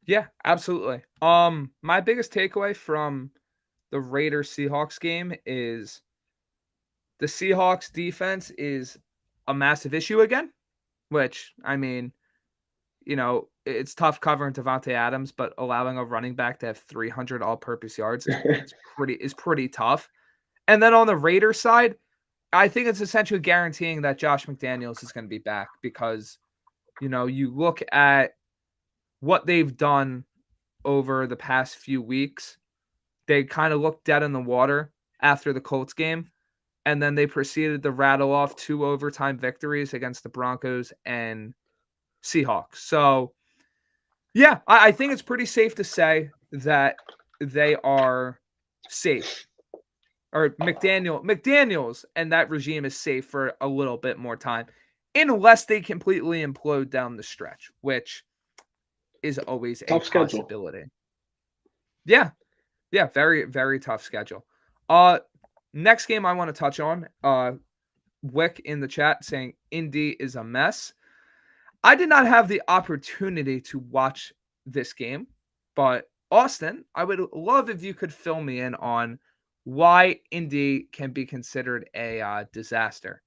Yeah, absolutely. My biggest takeaway from the Raiders Seahawks game is the Seahawks defense is a massive issue again, which, I mean, it's tough covering Devontae Adams, but allowing a running back to have 300 all-purpose yards is pretty tough. And then on the Raiders side, I think it's essentially guaranteeing that Josh McDaniels is going to be back because, you look at what they've done over the past few weeks. They kind of looked dead in the water after the Colts game, and then they proceeded to rattle off 2 overtime victories against the Broncos and Seahawks. So, yeah, I think it's pretty safe to say that they are safe. Or McDaniels and that regime is safe for a little bit more time, unless they completely implode down the stretch, which is always a Tough possibility. Schedule. Yeah, very, very tough schedule. Next game I want to touch on, Wick in the chat saying Indy is a mess. I did not have the opportunity to watch this game, but Austin, I would love if you could fill me in on why Indy can be considered a disaster.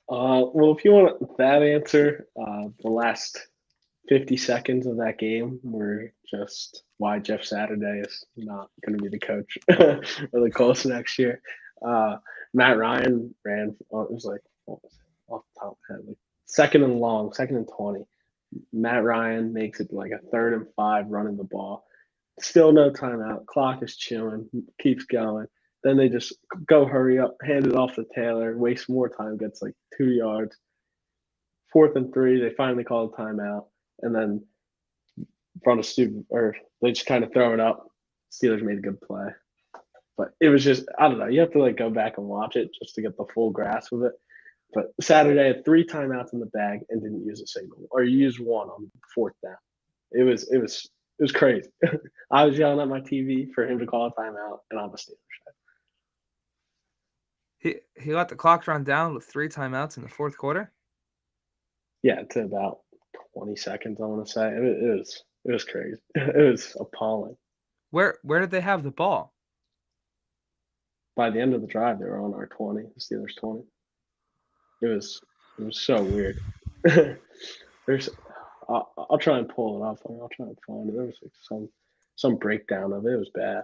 Well, if you want that answer, the last 50 seconds of that game were just why Jeff Saturday is not going to be the coach of the Colts next year. Matt Ryan ran, it was like, what was it, off the top of my head, like second and 20. Matt Ryan makes it like a 3rd and 5 running the ball. Still no timeout. Clock is chilling, keeps going. Then they just go hurry up, hand it off to Taylor, waste more time, gets like 2 yards. 4th and 3, they finally call a timeout, and then front of student, or they just kind of throw it up. Steelers made a good play. But it was just, I don't know, you have to like go back and watch it just to get the full grasp of it. But Saturday had 3 timeouts in the bag and didn't use a single, or you used one on 4th down. It was crazy. I was yelling at my TV for him to call a timeout, and I'm a Steelers fan. He let the clock run down with 3 timeouts in the 4th quarter? Yeah, to about 20 seconds, I want to say. It was crazy. It was appalling. Where did they have the ball? By the end of the drive, they were on our 20, the Steelers 20. It was so weird. I'll try and pull it up. I'll try and find it. There was like some breakdown of it. It was bad.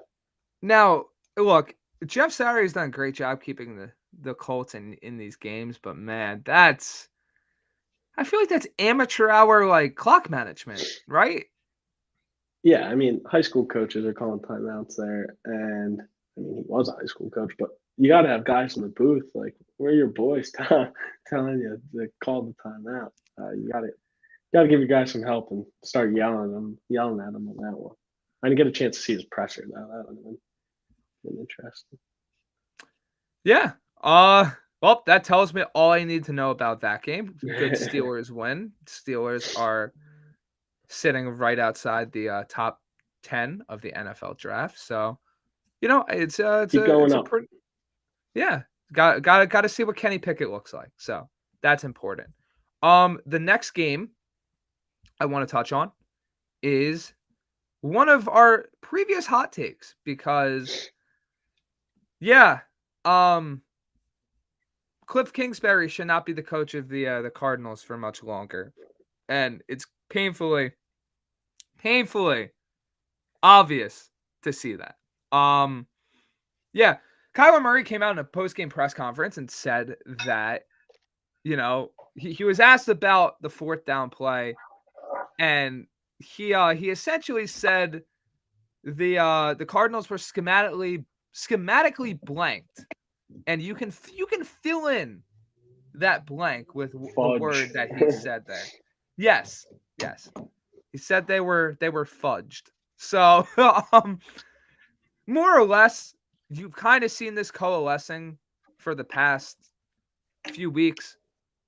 Now, look, Jeff Saturday's done a great job keeping the Colts in these games, but man, I feel like that's amateur hour like clock management, right? Yeah, I mean, high school coaches are calling timeouts there, and I mean, he was a high school coach, but you got to have guys in the booth. Like, where are your boys telling you to call the timeout? You got to give your guys some help and start yelling at them on that one. I didn't get a chance to see his presser though. That would have been interesting. Yeah. Well, that tells me all I need to know about that game. Good Steelers win. Steelers are sitting right outside the top 10 of the NFL draft. So, it's going up. pretty, yeah. Got to see what Kenny Pickett looks like. So that's important. The next game I want to touch on is one of our previous hot takes because, yeah, Cliff Kingsbury should not be the coach of the Cardinals for much longer, and it's painfully obvious to see that. Yeah, Kyler Murray came out in a post-game press conference and said that, he was asked about the 4th down play, and he essentially said the Cardinals were schematically blanked, and you can fill in that blank with the Fudge. word that he said there. Yes. He said they were fudged. So, more or less, you've kind of seen this coalescing for the past few weeks.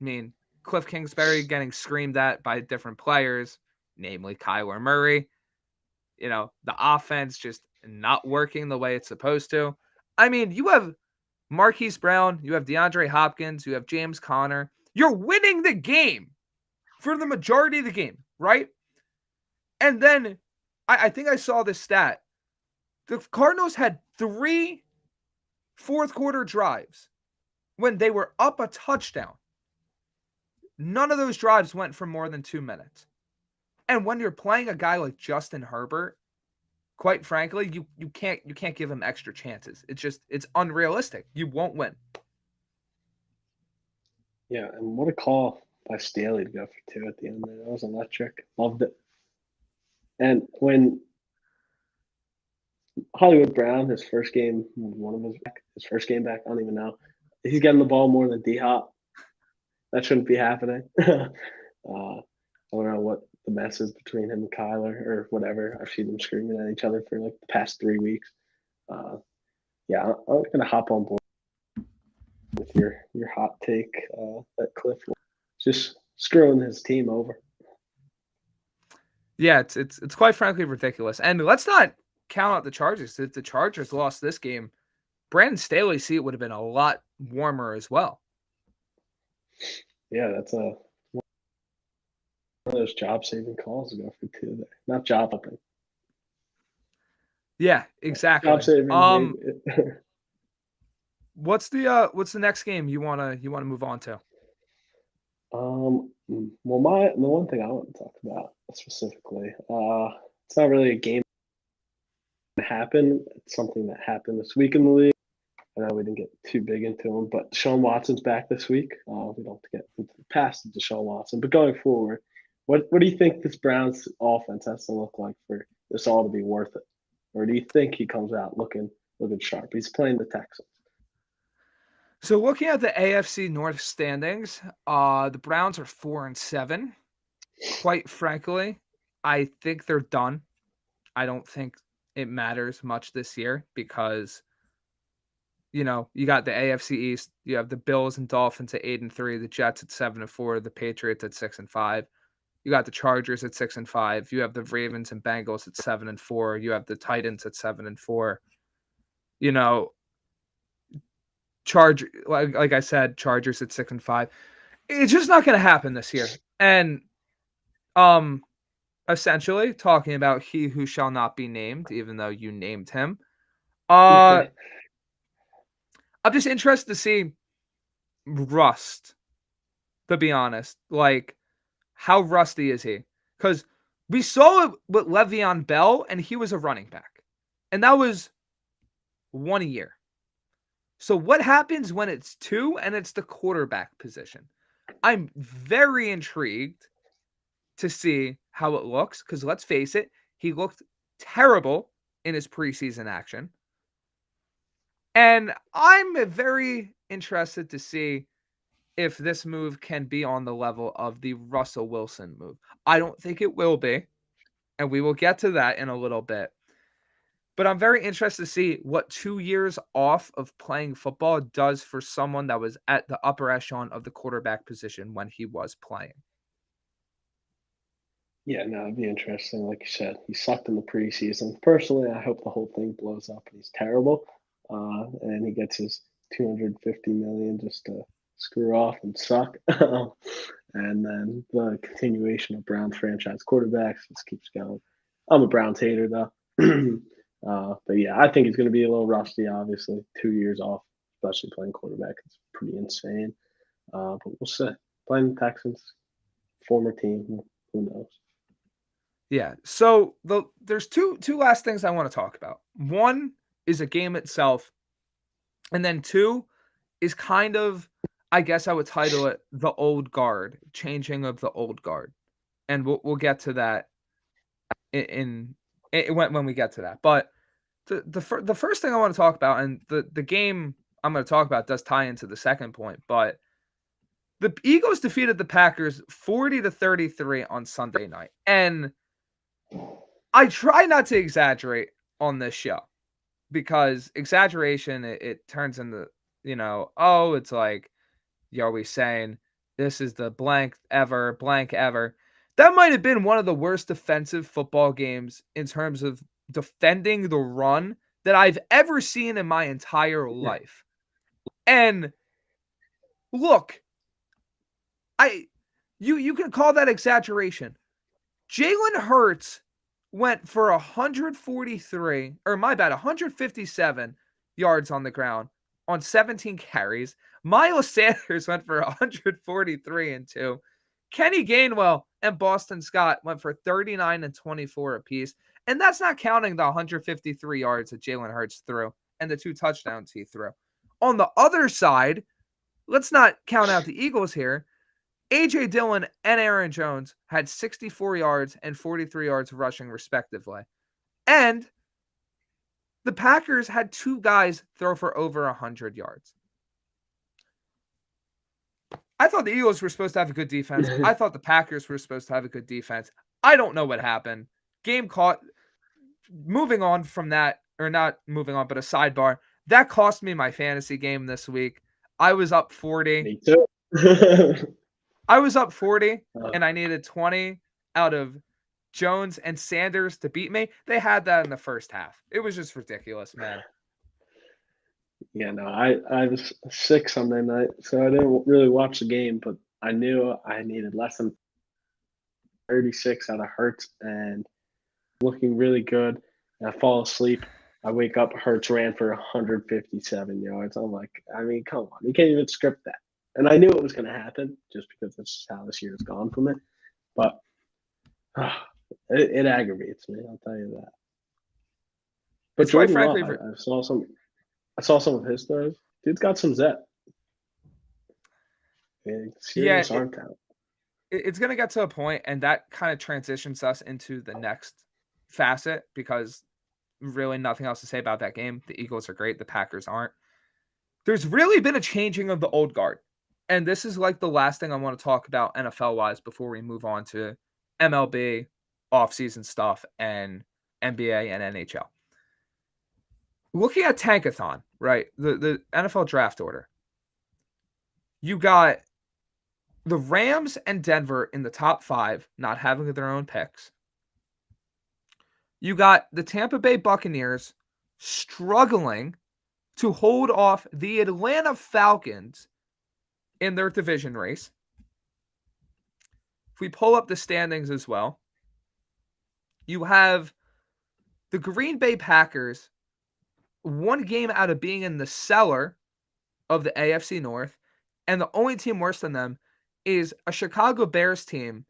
I mean, Cliff Kingsbury getting screamed at by different players, namely Kyler Murray. The offense just not working the way it's supposed to. I mean, you have Marquise Brown, you have DeAndre Hopkins, you have James Conner. You're winning the game for the majority of the game, right? And then I think I saw this stat. The Cardinals had 3 fourth quarter drives when they were up a touchdown. None of those drives went for more than 2 minutes. And when you're playing a guy like Justin Herbert, quite frankly, you can't give him extra chances. It's unrealistic. You won't win. Yeah, and what a call by Staley to go for 2 at the end there. That was electric. Loved it. And when Hollywood Brown, his first game back, I don't even know. He's getting the ball more than D-Hop. That shouldn't be happening. I don't know what the mess is between him and Kyler or whatever. I've seen them screaming at each other for like the past 3 weeks. Yeah, I'm going to hop on board with your hot take that Cliff was just screwing his team over. Yeah, it's quite frankly ridiculous. And let's not count out the Chargers. If the Chargers lost this game, Brandon Staley's seat would have been a lot warmer as well. Yeah, that's one of those job-saving calls to go for 2 there. Not job hopping. Yeah, exactly. Job-saving. What's the next game you wanna move on to? Well, the one thing I want to talk about specifically, it's not really a game that happened. It's something that happened this week in the league. I know we didn't get too big into him, but Deshaun Watson's back this week. We don't have to get into the past of Deshaun Watson, but going forward, what do you think this Browns offense has to look like for this all to be worth it? Or do you think he comes out looking sharp? He's playing the Texans. So looking at the AFC North standings, the Browns are 4-7. Quite frankly, I think they're done. I don't think it matters much this year because, you got the AFC East. You have the Bills and Dolphins at 8-3, the Jets at 7-4, the Patriots at 6-5. You got the Chargers at 6-5. You have the Ravens and Bengals at 7-4. You have the Titans at 7-4. Like I said, Chargers at 6-5. It's just not going to happen this year. And essentially talking about he who shall not be named, even though you named him. I'm just interested to see Rust. To be honest, like how rusty is he? Because we saw it with Le'Veon Bell, and he was a running back, and that was 1 year. So what happens when it's 2 and it's the quarterback position? I'm very intrigued to see how it looks because let's face it, he looked terrible in his preseason action. And I'm very interested to see if this move can be on the level of the Russell Wilson move. I don't think it will be, and we will get to that in a little bit. But I'm very interested to see what 2 years off of playing football does for someone that was at the upper echelon of the quarterback position when he was playing. Yeah, no, it'd be interesting. Like you said, he sucked in the preseason. Personally, I hope the whole thing blows up and he's terrible, and he gets his $250 million just to screw off and suck. And then the continuation of Browns franchise quarterbacks just keeps going. I'm a Browns hater though. But yeah, I think he's going to be a little rusty. Obviously, 2 years off, especially playing quarterback, it's pretty insane. But we'll see. Playing the Texans, former team, who knows? Yeah. So there's two last things I want to talk about. One is a game itself, and then 2 is kind of, I guess I would title it the old guard, changing of the old guard, and we'll get to that in when we get to that. But the first thing I want to talk about, and the game I'm going to talk about does tie into the second point, but the Eagles defeated the Packers 40-33 on Sunday night. And I try not to exaggerate on this show because exaggeration, it turns into, it's like you're always saying this is the blank ever. That might have been one of the worst defensive football games in terms of defending the run that I've ever seen in my entire life. And look, you can call that exaggeration. Jalen Hurts went for 157 yards on the ground on 17 carries. Miles Sanders went for 143 and 2. Kenny Gainwell and Boston Scott went for 39 and 24 apiece. And that's not counting the 153 yards that Jalen Hurts threw and the 2 touchdowns he threw. On the other side, let's not count out the Eagles here. A.J. Dillon and Aaron Jones had 64 yards and 43 yards rushing, respectively. And the Packers had 2 guys throw for over 100 yards. I thought the Eagles were supposed to have a good defense. I thought the Packers were supposed to have a good defense. I don't know what happened. Game caught. Moving on from that, or not moving on, but a sidebar. That cost me my fantasy game this week. I was up 40. Me too. I was up 40, and I needed 20 out of Jones and Sanders to beat me. They had that in the first half. It was just ridiculous, man. Yeah, no, I was sick Sunday night, so I didn't really watch the game, but I knew I needed less than 36 out of Hurts and looking really good. And I fall asleep. I wake up, Hurts ran for 157 yards. I'm like, I mean, come on. You can't even script that. And I knew it was going to happen just because that's just how this year has gone from it. But it aggravates me, I'll tell you that. But Jordan Love, I saw some of his throws. Dude's got some zep. Serious arm talent. It's going to get to a point, and that kind of transitions us into the next facet because really nothing else to say about that game. The Eagles are great. The Packers aren't. There's really been a changing of the old guard. And this is like the last thing I want to talk about NFL-wise before we move on to MLB, offseason stuff, and NBA and NHL. Looking at Tankathon, right? The NFL draft order. You got the Rams and Denver in the top 5, not having their own picks. You got the Tampa Bay Buccaneers struggling to hold off the Atlanta Falcons in their division race. If we pull up the standings as well, you have the Green Bay Packers 1 game out of being in the cellar of the AFC North, and the only team worse than them is a Chicago Bears team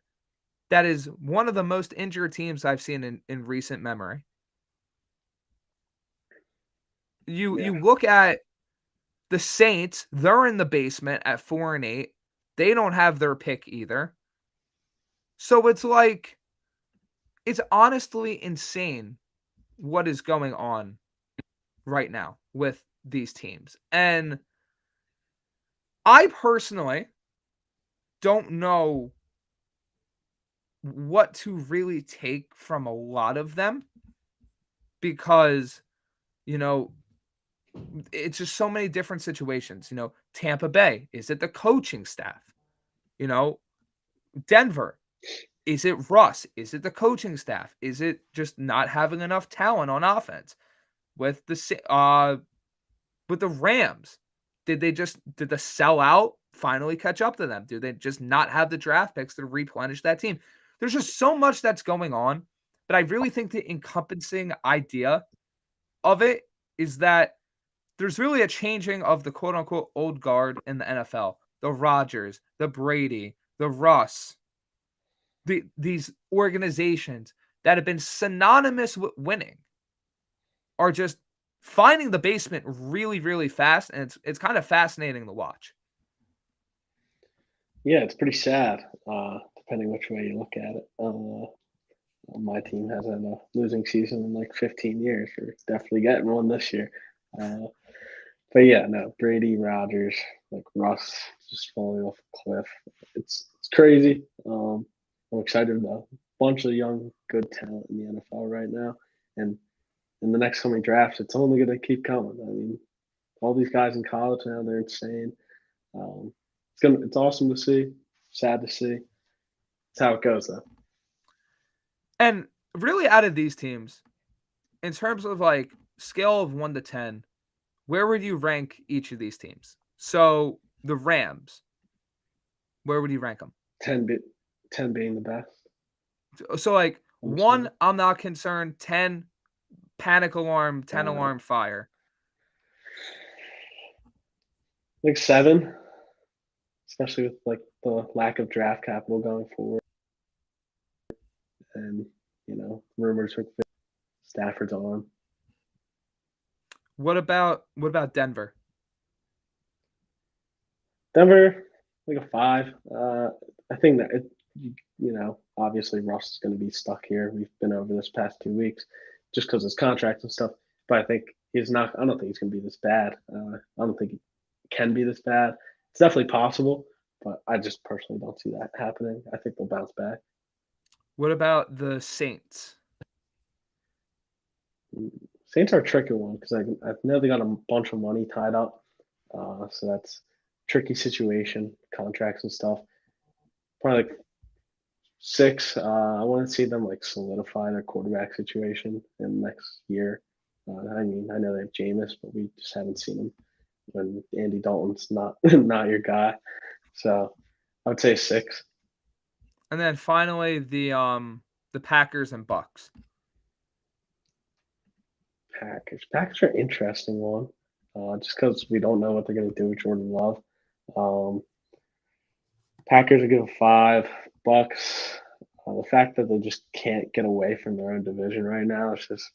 that is one of the most injured teams I've seen in recent memory. You look at the Saints, they're in the basement at 4-8. They don't have their pick either. So it's like, it's honestly insane what is going on right now with these teams. And I personally don't know what to really take from a lot of them because, it's just so many different situations. Tampa Bay, is it the coaching staff? Denver, is it Russ? Is it the coaching staff? Is it just not having enough talent on offense? With the Rams, did the sellout finally catch up to them? Do they just not have the draft picks to replenish that team? There's just so much that's going on, but I really think the encompassing idea of it is that there's really a changing of the quote-unquote old guard in the NFL. The Rodgers, the Brady, the Russ, these organizations that have been synonymous with winning are just finding the basement really, really fast, and it's kind of fascinating to watch. Yeah, it's pretty sad, depending which way you look at it. My team hasn't had a losing season in like 15 years. We're definitely getting one this year. Uh, but yeah, no, Brady, Rodgers, like Russ just falling off a cliff. It's crazy. I'm excited about a bunch of young, good talent in the NFL right now. And in the next coming drafts, it's only going to keep coming. I mean, all these guys in college now, they're insane. It's awesome to see, sad to see. It's how it goes, though. And really, out of these teams, in terms of like scale of 1 to 10, where would you rank each of these teams? So the Rams, where would you rank them? 10, 10 being the best. So like Obviously. 1, I'm not concerned. 10, panic alarm. 10, Uh, alarm fire. like 7, especially with like the lack of draft capital going forward, and rumors with Stafford's on. What about Denver? Denver, like a 5. I think that obviously Russ is going to be stuck here. We've been over this past 2 weeks just because his contract and stuff. But I think he's not. I don't think he's going to be this bad. I don't think he can be this bad. It's definitely possible, but I just personally don't see that happening. I think they'll bounce back. What about the Saints? Saints are a tricky one because I know they got a bunch of money tied up, so that's a tricky situation, contracts and stuff. Probably like 6. I want to see them like solidify their quarterback situation in the next year. I mean, I know they have Jameis, but we just haven't seen him when Andy Dalton's not not your guy. So I would say 6. And then finally the Packers and Bucks. Packers are an interesting one, just because we don't know what they're going to do with Jordan Love. Um, Packers will give a 5. Bucks. The fact that they just can't get away from their own division right now is just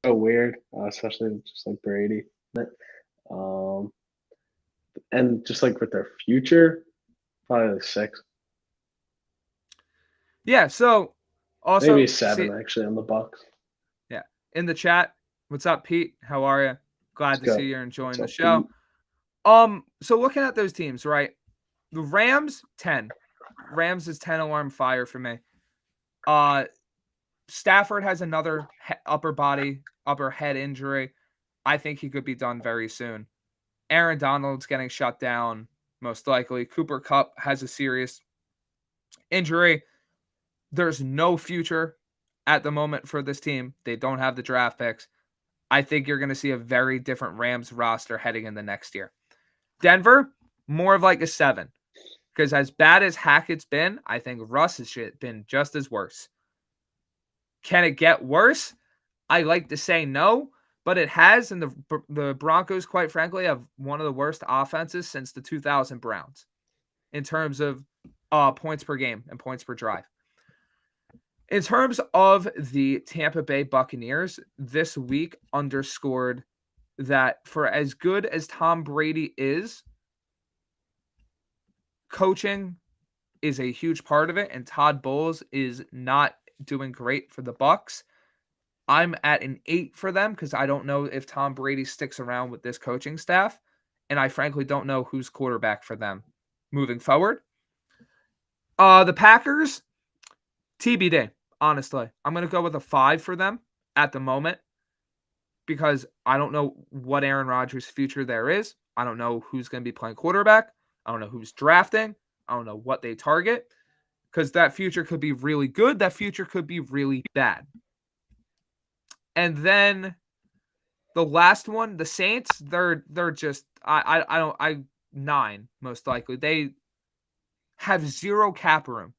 so weird, especially just like Brady. Um, and just like with their future, probably like 6, Yeah, so maybe also 7 actually on the Bucks. yeah, in the chat, what's up, Pete? How are you? Glad Let's to see go. you're enjoying What's the up, show. Pete? So looking at those teams, right? The Rams 10. Rams is 10 alarm fire for me. Stafford has another upper head injury. I think he could be done very soon. Aaron Donald's getting shut down most likely. Cooper Kupp has a serious injury. There's no future at the moment for this team. They don't have the draft picks. I think you're going to see a very different Rams roster heading in the next year. Denver, more of like a 7. Because as bad as Hackett's been, I think Russ has been just as worse. Can it get worse? I like to say no, but it has. And the Broncos, quite frankly, have one of the worst offenses since the 2000 Browns in terms of points per game and points per drive. In terms of the Tampa Bay Buccaneers, this week underscored that for as good as Tom Brady is, coaching is a huge part of it, and Todd Bowles is not doing great for the Bucs. I'm at an 8 for them because I don't know if Tom Brady sticks around with this coaching staff, and I frankly don't know who's quarterback for them moving forward. The Packers, TBD, honestly. I'm going to go with a 5 for them at the moment because I don't know what Aaron Rodgers' future there is. I don't know who's going to be playing quarterback. I don't know who's drafting. I don't know what they target because that future could be really good. That future could be really bad. And then the last one, the Saints, they're just I don't 9 most likely. They have zero cap room.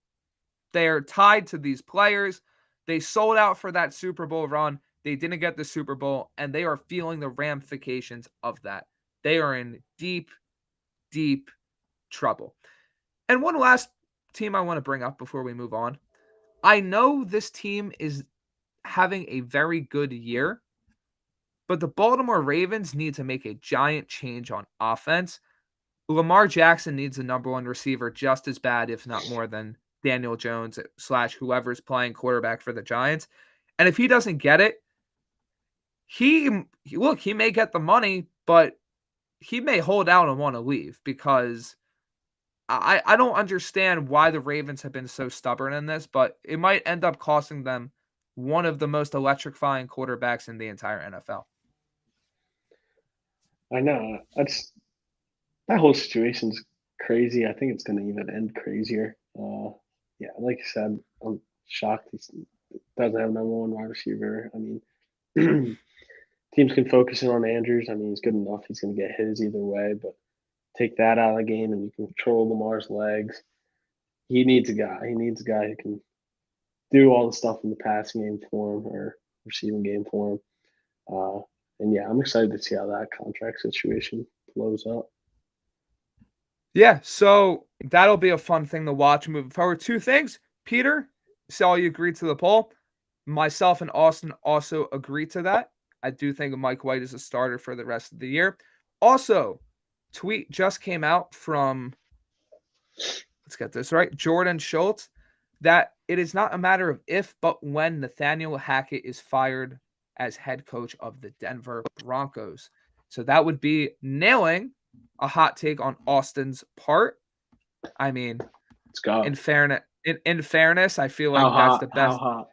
They are tied to these players. They sold out for that Super Bowl run. They didn't get the Super Bowl, and they are feeling the ramifications of that. They are in deep, deep trouble. And one last team I want to bring up before we move on. I know this team is having a very good year, but the Baltimore Ravens need to make a giant change on offense. Lamar Jackson needs a number 1 receiver just as bad, if not more, than Daniel Jones / whoever's playing quarterback for the Giants. And if he doesn't get it, he may get the money, but he may hold out and want to leave because I don't understand why the Ravens have been so stubborn in this, but it might end up costing them one of the most electrifying quarterbacks in the entire NFL. I know. That whole situation's crazy. I think it's going to even end crazier. Yeah, like you said, I'm shocked he doesn't have number one wide receiver. I mean, teams can focus in on Andrews. I mean, he's good enough. He's going to get his either way, but take that out of the game and you can control Lamar's legs. He needs a guy. He needs a guy who can do all the stuff in the passing game for him or receiving game for him. And yeah, I'm excited to see how that contract situation blows up. Yeah, so that'll be a fun thing to watch moving forward. Two things. Peter, saw you agree to the poll. Myself and Austin also agree to that. I do think Mike White is a starter for the rest of the year. Also, tweet just came out from, let's get this right, Jordan Schultz, that it is not a matter of if, but when Nathaniel Hackett is fired as head coach of the Denver Broncos. So that would be nailing a hot take on Austin's part. I mean, let's go. In fairness, I feel like that's the best. How hot?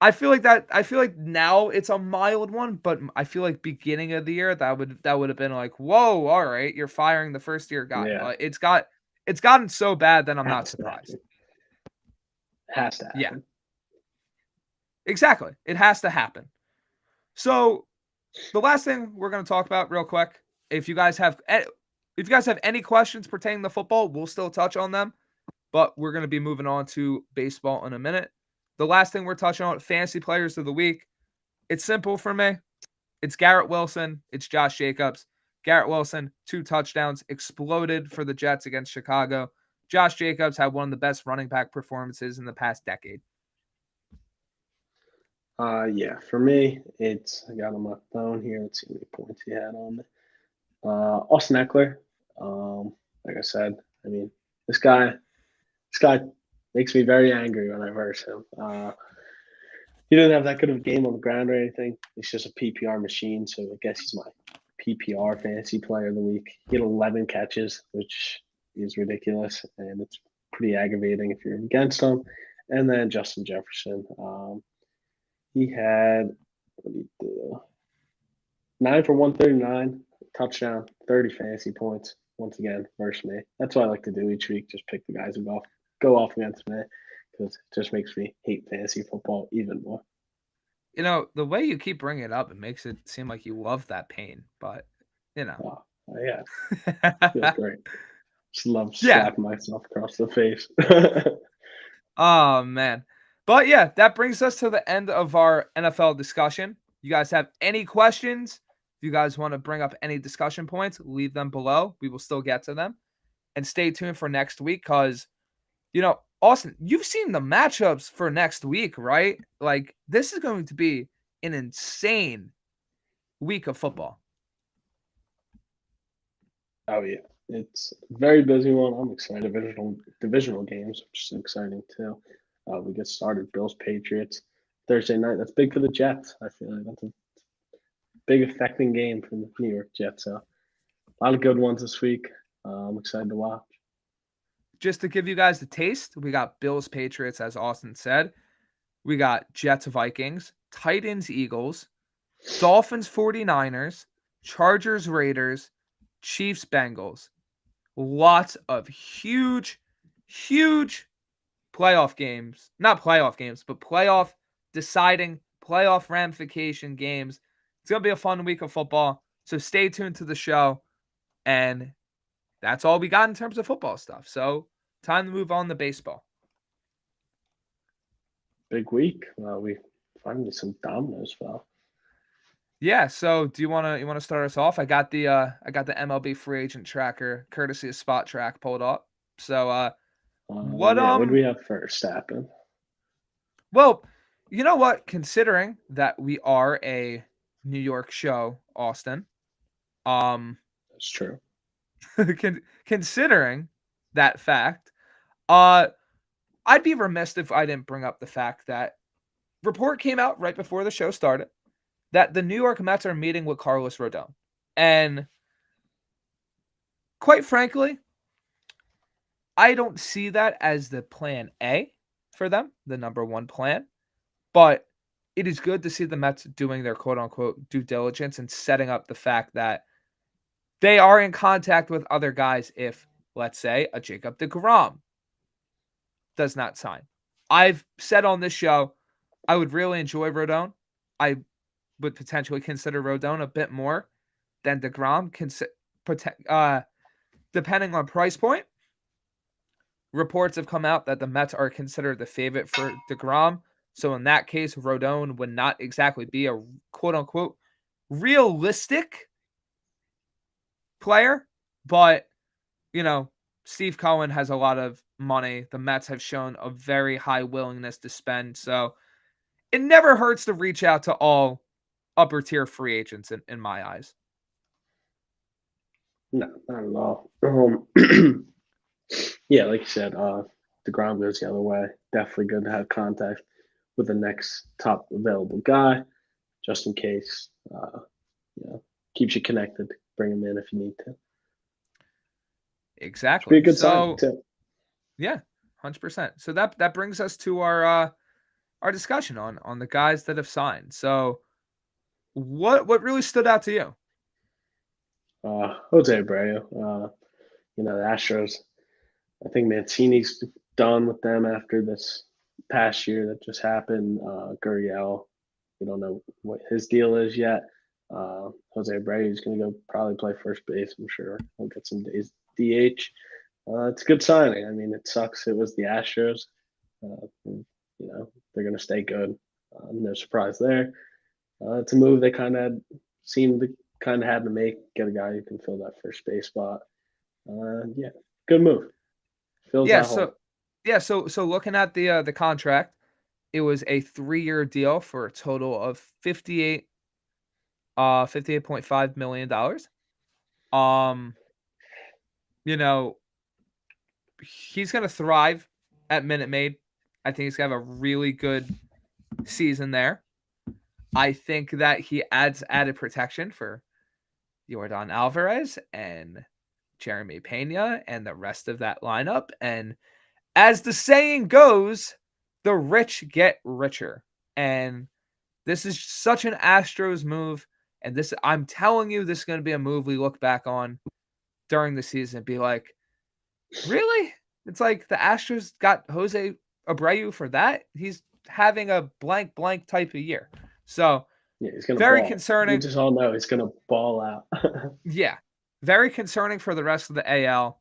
I feel like now it's a mild one, but I feel like beginning of the year that would have been like, whoa, all right, you're firing the first year guy. Yeah. But it's gotten so bad that I'm not surprised. Has to happen. Yeah. Exactly. It has to happen. So the last thing we're going to talk about real quick, if you guys have any questions pertaining to football, we'll still touch on them, but we're going to be moving on to baseball in a minute. The last thing we're touching on, fantasy players of the week. It's simple for me. It's Garrett Wilson. It's Josh Jacobs. Garrett Wilson, 2 touchdowns, exploded for the Jets against Chicago. Josh Jacobs had one of the best running back performances in the past decade. Yeah, for me, I got on my phone here. Let's see how many points he had on me. Austin Eckler. Like I said, I mean, this guy makes me very angry when I verse him. He doesn't have that good of a game on the ground or anything. He's just a PPR machine, so I guess he's my PPR fantasy player of the week. He had 11 catches, which is ridiculous, and it's pretty aggravating if you're against him. And then Justin Jefferson. He had, what did he do? 9 for 139, touchdown, 30 fantasy points. Once again, versus me. That's what I like to do each week. Just pick the guys who go off against me because it just makes me hate fantasy football even more. You know, the way you keep bringing it up, it makes it seem like you love that pain, but you know. Oh yeah, feels great. Just love slapping myself across the face. Oh man. But yeah, that brings us to the end of our NFL discussion. You guys have any questions? If you guys want to bring up any discussion points, leave them below. We will still get to them. And stay tuned for next week because, Austin, you've seen the matchups for next week, right? Like, this is going to be an insane week of football. Oh, yeah. It's a very busy one. I'm excited. Divisional games, which is exciting too. We get started. Bills, Patriots, Thursday night. That's big for the Jets. I feel like that's a big affecting game for the New York Jets. So a lot of good ones this week. I'm excited to watch. Just to give you guys the taste, we got Bills, Patriots, as Austin said. We got Jets, Vikings, Titans, Eagles, Dolphins, 49ers, Chargers, Raiders, Chiefs, Bengals. Lots of huge playoff games. Not playoff games, but playoff deciding, playoff ramification games. It's going to be a fun week of football. So stay tuned to the show. And that's all we got in terms of football stuff. So time to move on to baseball. Big week. We finally some dominoes fell. Yeah, so do you wanna start us off? I got the MLB free agent tracker, courtesy of Spot Track, pulled up. So what do we have first happen? Well, you know what? Considering that we are a New York show, Austin, that's true. considering that fact, I'd be remiss if I didn't bring up the fact that report came out right before the show started that the New York Mets are meeting with Carlos Rodon. And quite frankly, I don't see that as the plan A for them, the number one plan. But it is good to see the Mets doing their quote-unquote due diligence and setting up the fact that they are in contact with other guys if, let's say, a Jacob deGrom does not sign. I've said on this show, I would really enjoy Rodon. I would potentially consider Rodon a bit more than deGrom, depending on price point. Reports have come out that the Mets are considered the favorite for deGrom. So in that case, Rodon would not exactly be a quote-unquote realistic player. But, Steve Cohen has a lot of money. The Mets have shown a very high willingness to spend. So it never hurts to reach out to all upper-tier free agents in my eyes. No, not at all. Yeah, like you said, deGrom goes the other way. Definitely good to have contact with the next top available guy, just in case. Keeps you connected. Bring him in if you need to. Exactly. Be a good sign too. Yeah, 100%. So that brings us to our discussion on the guys that have signed. So what really stood out to you? Jose Abreu. The Astros. I think Mancini's done with them after this past year that just happened. Gurriel, we don't know what his deal is yet. Jose Abreu is going to go probably play first base. I'm sure he'll get some days DH. It's a good signing. I mean, it sucks. It was the Astros. They're going to stay good. No surprise there. It's a move they kind of seemed to had to make. Get a guy who can fill that first base spot. Good move. Fills that hole. So looking at the contract, it was a 3-year deal for a total of $58.5 million. He's gonna thrive at Minute Maid. I think he's gonna have a really good season there. I think that he adds added protection for Yordan Alvarez and Jeremy Pena and the rest of that lineup. And as the saying goes, the rich get richer. And this is such an Astros move. And I'm telling you, this is going to be a move we look back on during the season and be like, really? It's like the Astros got Jose Abreu for that? He's having a blank type of year. So yeah, he's gonna very ball. concerning. We just all know he's gonna ball out. Yeah. Very concerning for the rest of the AL.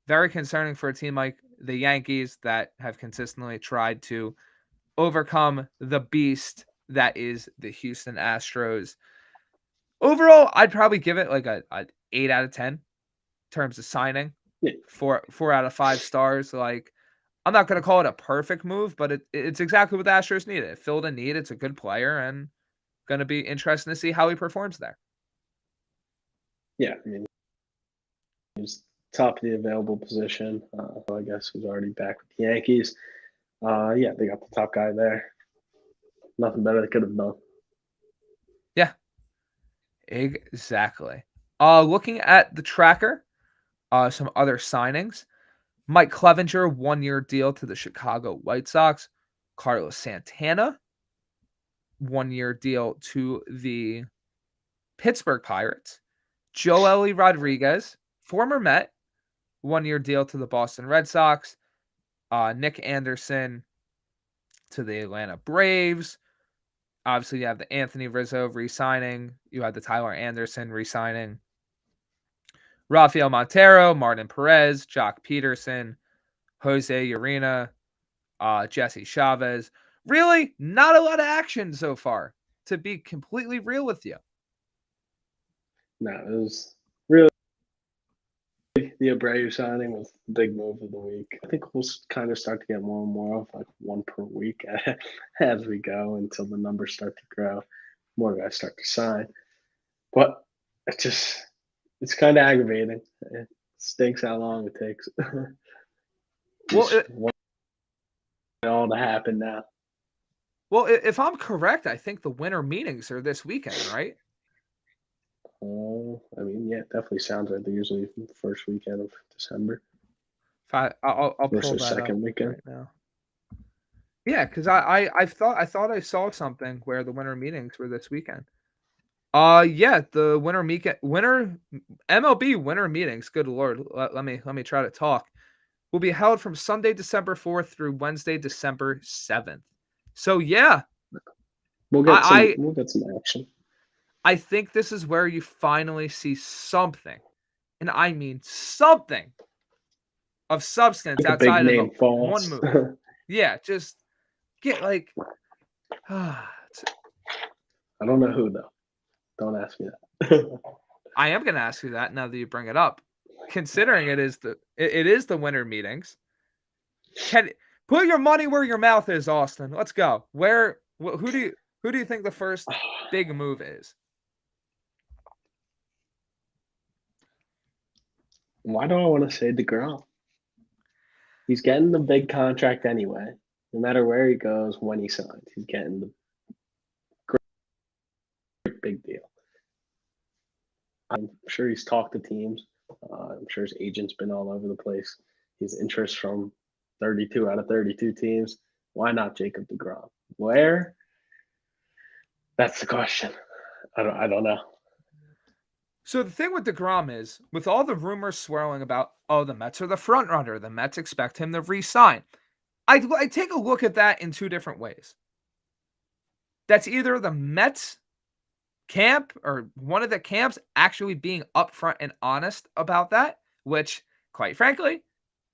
Very concerning for a team like the Yankees that have consistently tried to overcome the beast that is the Houston Astros. Overall, I'd probably give it like an 8 out of 10 in terms of signing. Yeah. 4 out of 5 stars. Like, I'm not going to call it a perfect move, but it's exactly what the Astros needed. It filled a need. It's a good player, and going to be interesting to see how he performs there. Yeah, I mean, he's top of the available position. I guess he's already back with the Yankees. They got the top guy there. Nothing better they could have done. Yeah, exactly. Looking at the tracker, some other signings. Mike Clevinger, 1-year deal to the Chicago White Sox. Carlos Santana, 1-year deal to the Pittsburgh Pirates. Joely Rodriguez, former Met, 1-year deal to the Boston Red Sox. Nick Anderson to the Atlanta Braves. Obviously, you have the Anthony Rizzo re-signing. You have the Tyler Anderson re-signing. Rafael Montero, Martin Perez, Jock Peterson, Jose Urena, Jesse Chavez. Really, not a lot of action so far, to be completely real with you. No, it was really the Abreu signing was the big move of the week. I think we'll kind of start to get more and more of like one per week as we go until the numbers start to grow. More guys start to sign. But it's kind of aggravating. It stinks how long it takes. Well, want it all to happen now. Well, if I'm correct, I think the winter meetings are this weekend, right? I mean, yeah, it definitely sounds like they're usually the first weekend of December. I'll First pull or that up second weekend. right now. Yeah, because I thought I saw something where the winter meetings were this weekend. Yeah, the winter MLB winter meetings. Good lord, let me try to talk. Will be held from Sunday, December 4th through Wednesday, December 7th. So yeah, We'll get some action. I think this is where you finally see something, and I mean something of substance The big outside of name one falls. move. Yeah, just get like. I don't know who though. Don't ask me that. I am going to ask you that now that you bring it up. Considering it is the winter meetings, put your money where your mouth is, Austin. Let's go. Who do you think the first big move is? Why do I want to say DeGrom? He's getting the big contract anyway. No matter where he goes, when he signs, he's getting the great big deal. I'm sure he's talked to teams. I'm sure his agent's been all over the place. His interest from 32 out of 32 teams. Why not Jacob DeGrom? Where? That's the question. I don't know. So the thing with DeGrom is, with all the rumors swirling about, oh, the Mets are the front runner, the Mets expect him to re-sign. I take a look at that in two different ways. That's either the Mets camp or one of the camps actually being upfront and honest about that, which, quite frankly,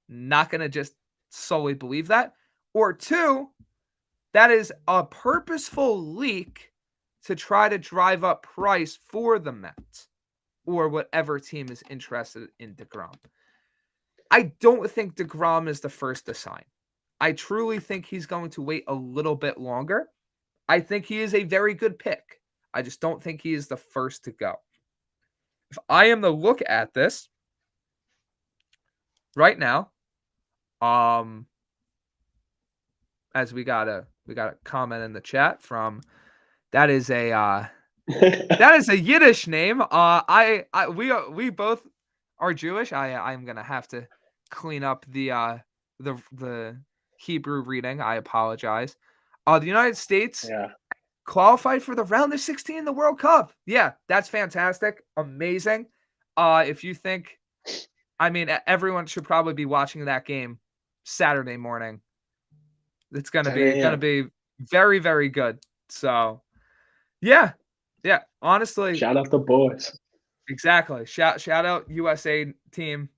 not going to just solely believe that. Or two, that is a purposeful leak to try to drive up price for the Mets or whatever team is interested in DeGrom. I don't think DeGrom is the first to sign. I truly think he's going to wait a little bit longer. I think he is a very good pick. I just don't think he is the first to go. If I am to look at this right now, as we got a comment in the chat from that is a Yiddish name. We both are Jewish. I'm gonna have to clean up the Hebrew reading. I apologize. The United States qualified for the round of 16 in the World Cup. Yeah, that's fantastic. Amazing. If you think, I mean, everyone should probably be watching that game Saturday morning. It's gonna be very, very good. So yeah. Honestly, shout out the boys. Exactly. Shout out USA team.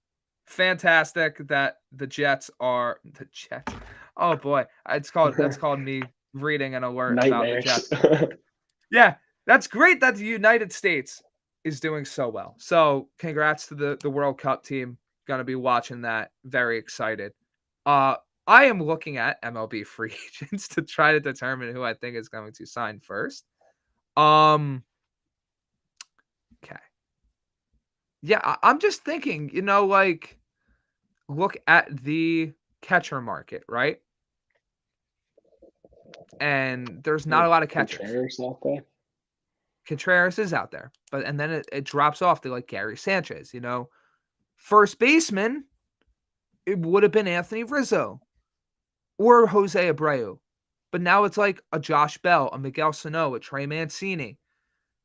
Fantastic that the Jets. Oh boy, that's called me reading an alert Nightmares. about the Jets. Yeah, that's great that the United States is doing so well. So congrats to the World Cup team. Gonna be watching that. Very excited. I am looking at MLB free agents to try to determine who I think is going to sign first. Okay. Yeah, I'm just thinking, like, look at the catcher market, right? And there's not a lot of catchers. Contreras out there. Contreras is out there, and then it drops off to like Gary Sanchez, First baseman, it would have been Anthony Rizzo or Jose Abreu. But now it's like a Josh Bell, a Miguel Sano, a Trey Mancini.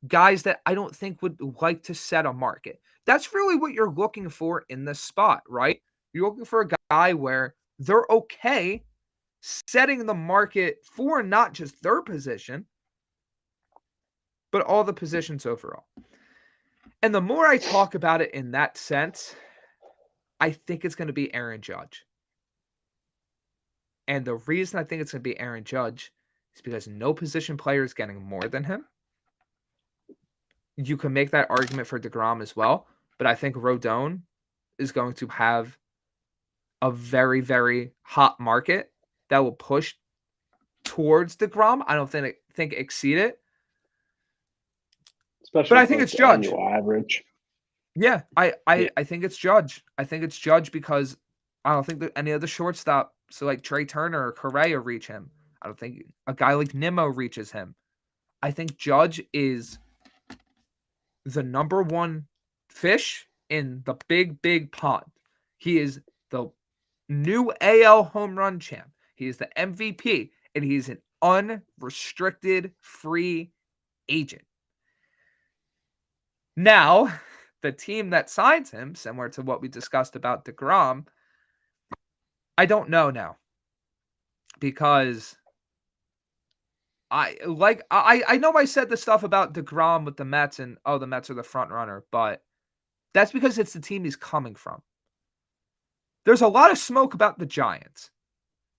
Guys that I don't think would like to set a market. That's really what you're looking for in this spot, right? You're looking for a guy where they're okay setting the market for not just their position, but all the positions overall. And the more I talk about it in that sense, I think it's going to be Aaron Judge. And the reason I think it's going to be Aaron Judge is because no position player is getting more than him. You can make that argument for DeGrom as well, but I think Rodon is going to have a very, very hot market that will push towards DeGrom. I don't think exceed it. Especially but I think it's Judge. Average. Yeah, I think it's Judge. I think it's Judge because I don't think that any of the shortstops, so like Trey Turner or Correa, reach him. I don't think a guy like Nimmo reaches him. I think Judge is the number one fish in the big, big pond. He is the new AL home run champ. He is the MVP, and he's an unrestricted free agent. Now, the team that signs him, similar to what we discussed about DeGrom, I don't know now, because I know I said the stuff about DeGrom with the Mets and the Mets are the front runner, but that's because it's the team he's coming from. There's a lot of smoke about the Giants.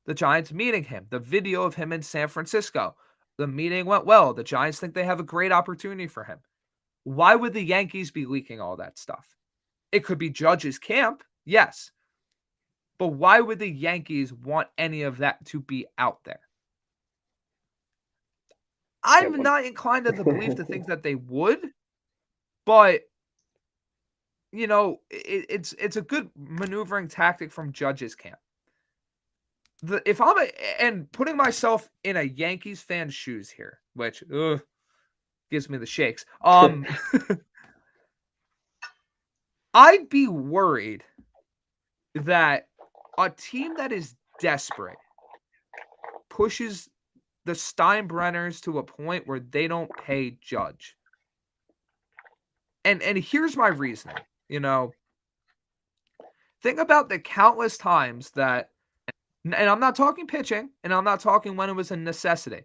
The Giants meeting him, the video of him in San Francisco. The meeting went well. The Giants think they have a great opportunity for him. Why would the Yankees be leaking all that stuff? It could be Judge's camp, yes. But why would the Yankees want any of that to be out there? I'm not inclined to the belief to think that they would, but it's a good maneuvering tactic from Judge's camp. If I'm and putting myself in a Yankees fan's shoes here, which gives me the shakes. I'd be worried that a team that is desperate pushes the Steinbrenners to a point where they don't pay Judge. And here's my reasoning. Think about the countless times that, and I'm not talking pitching, and I'm not talking when it was a necessity,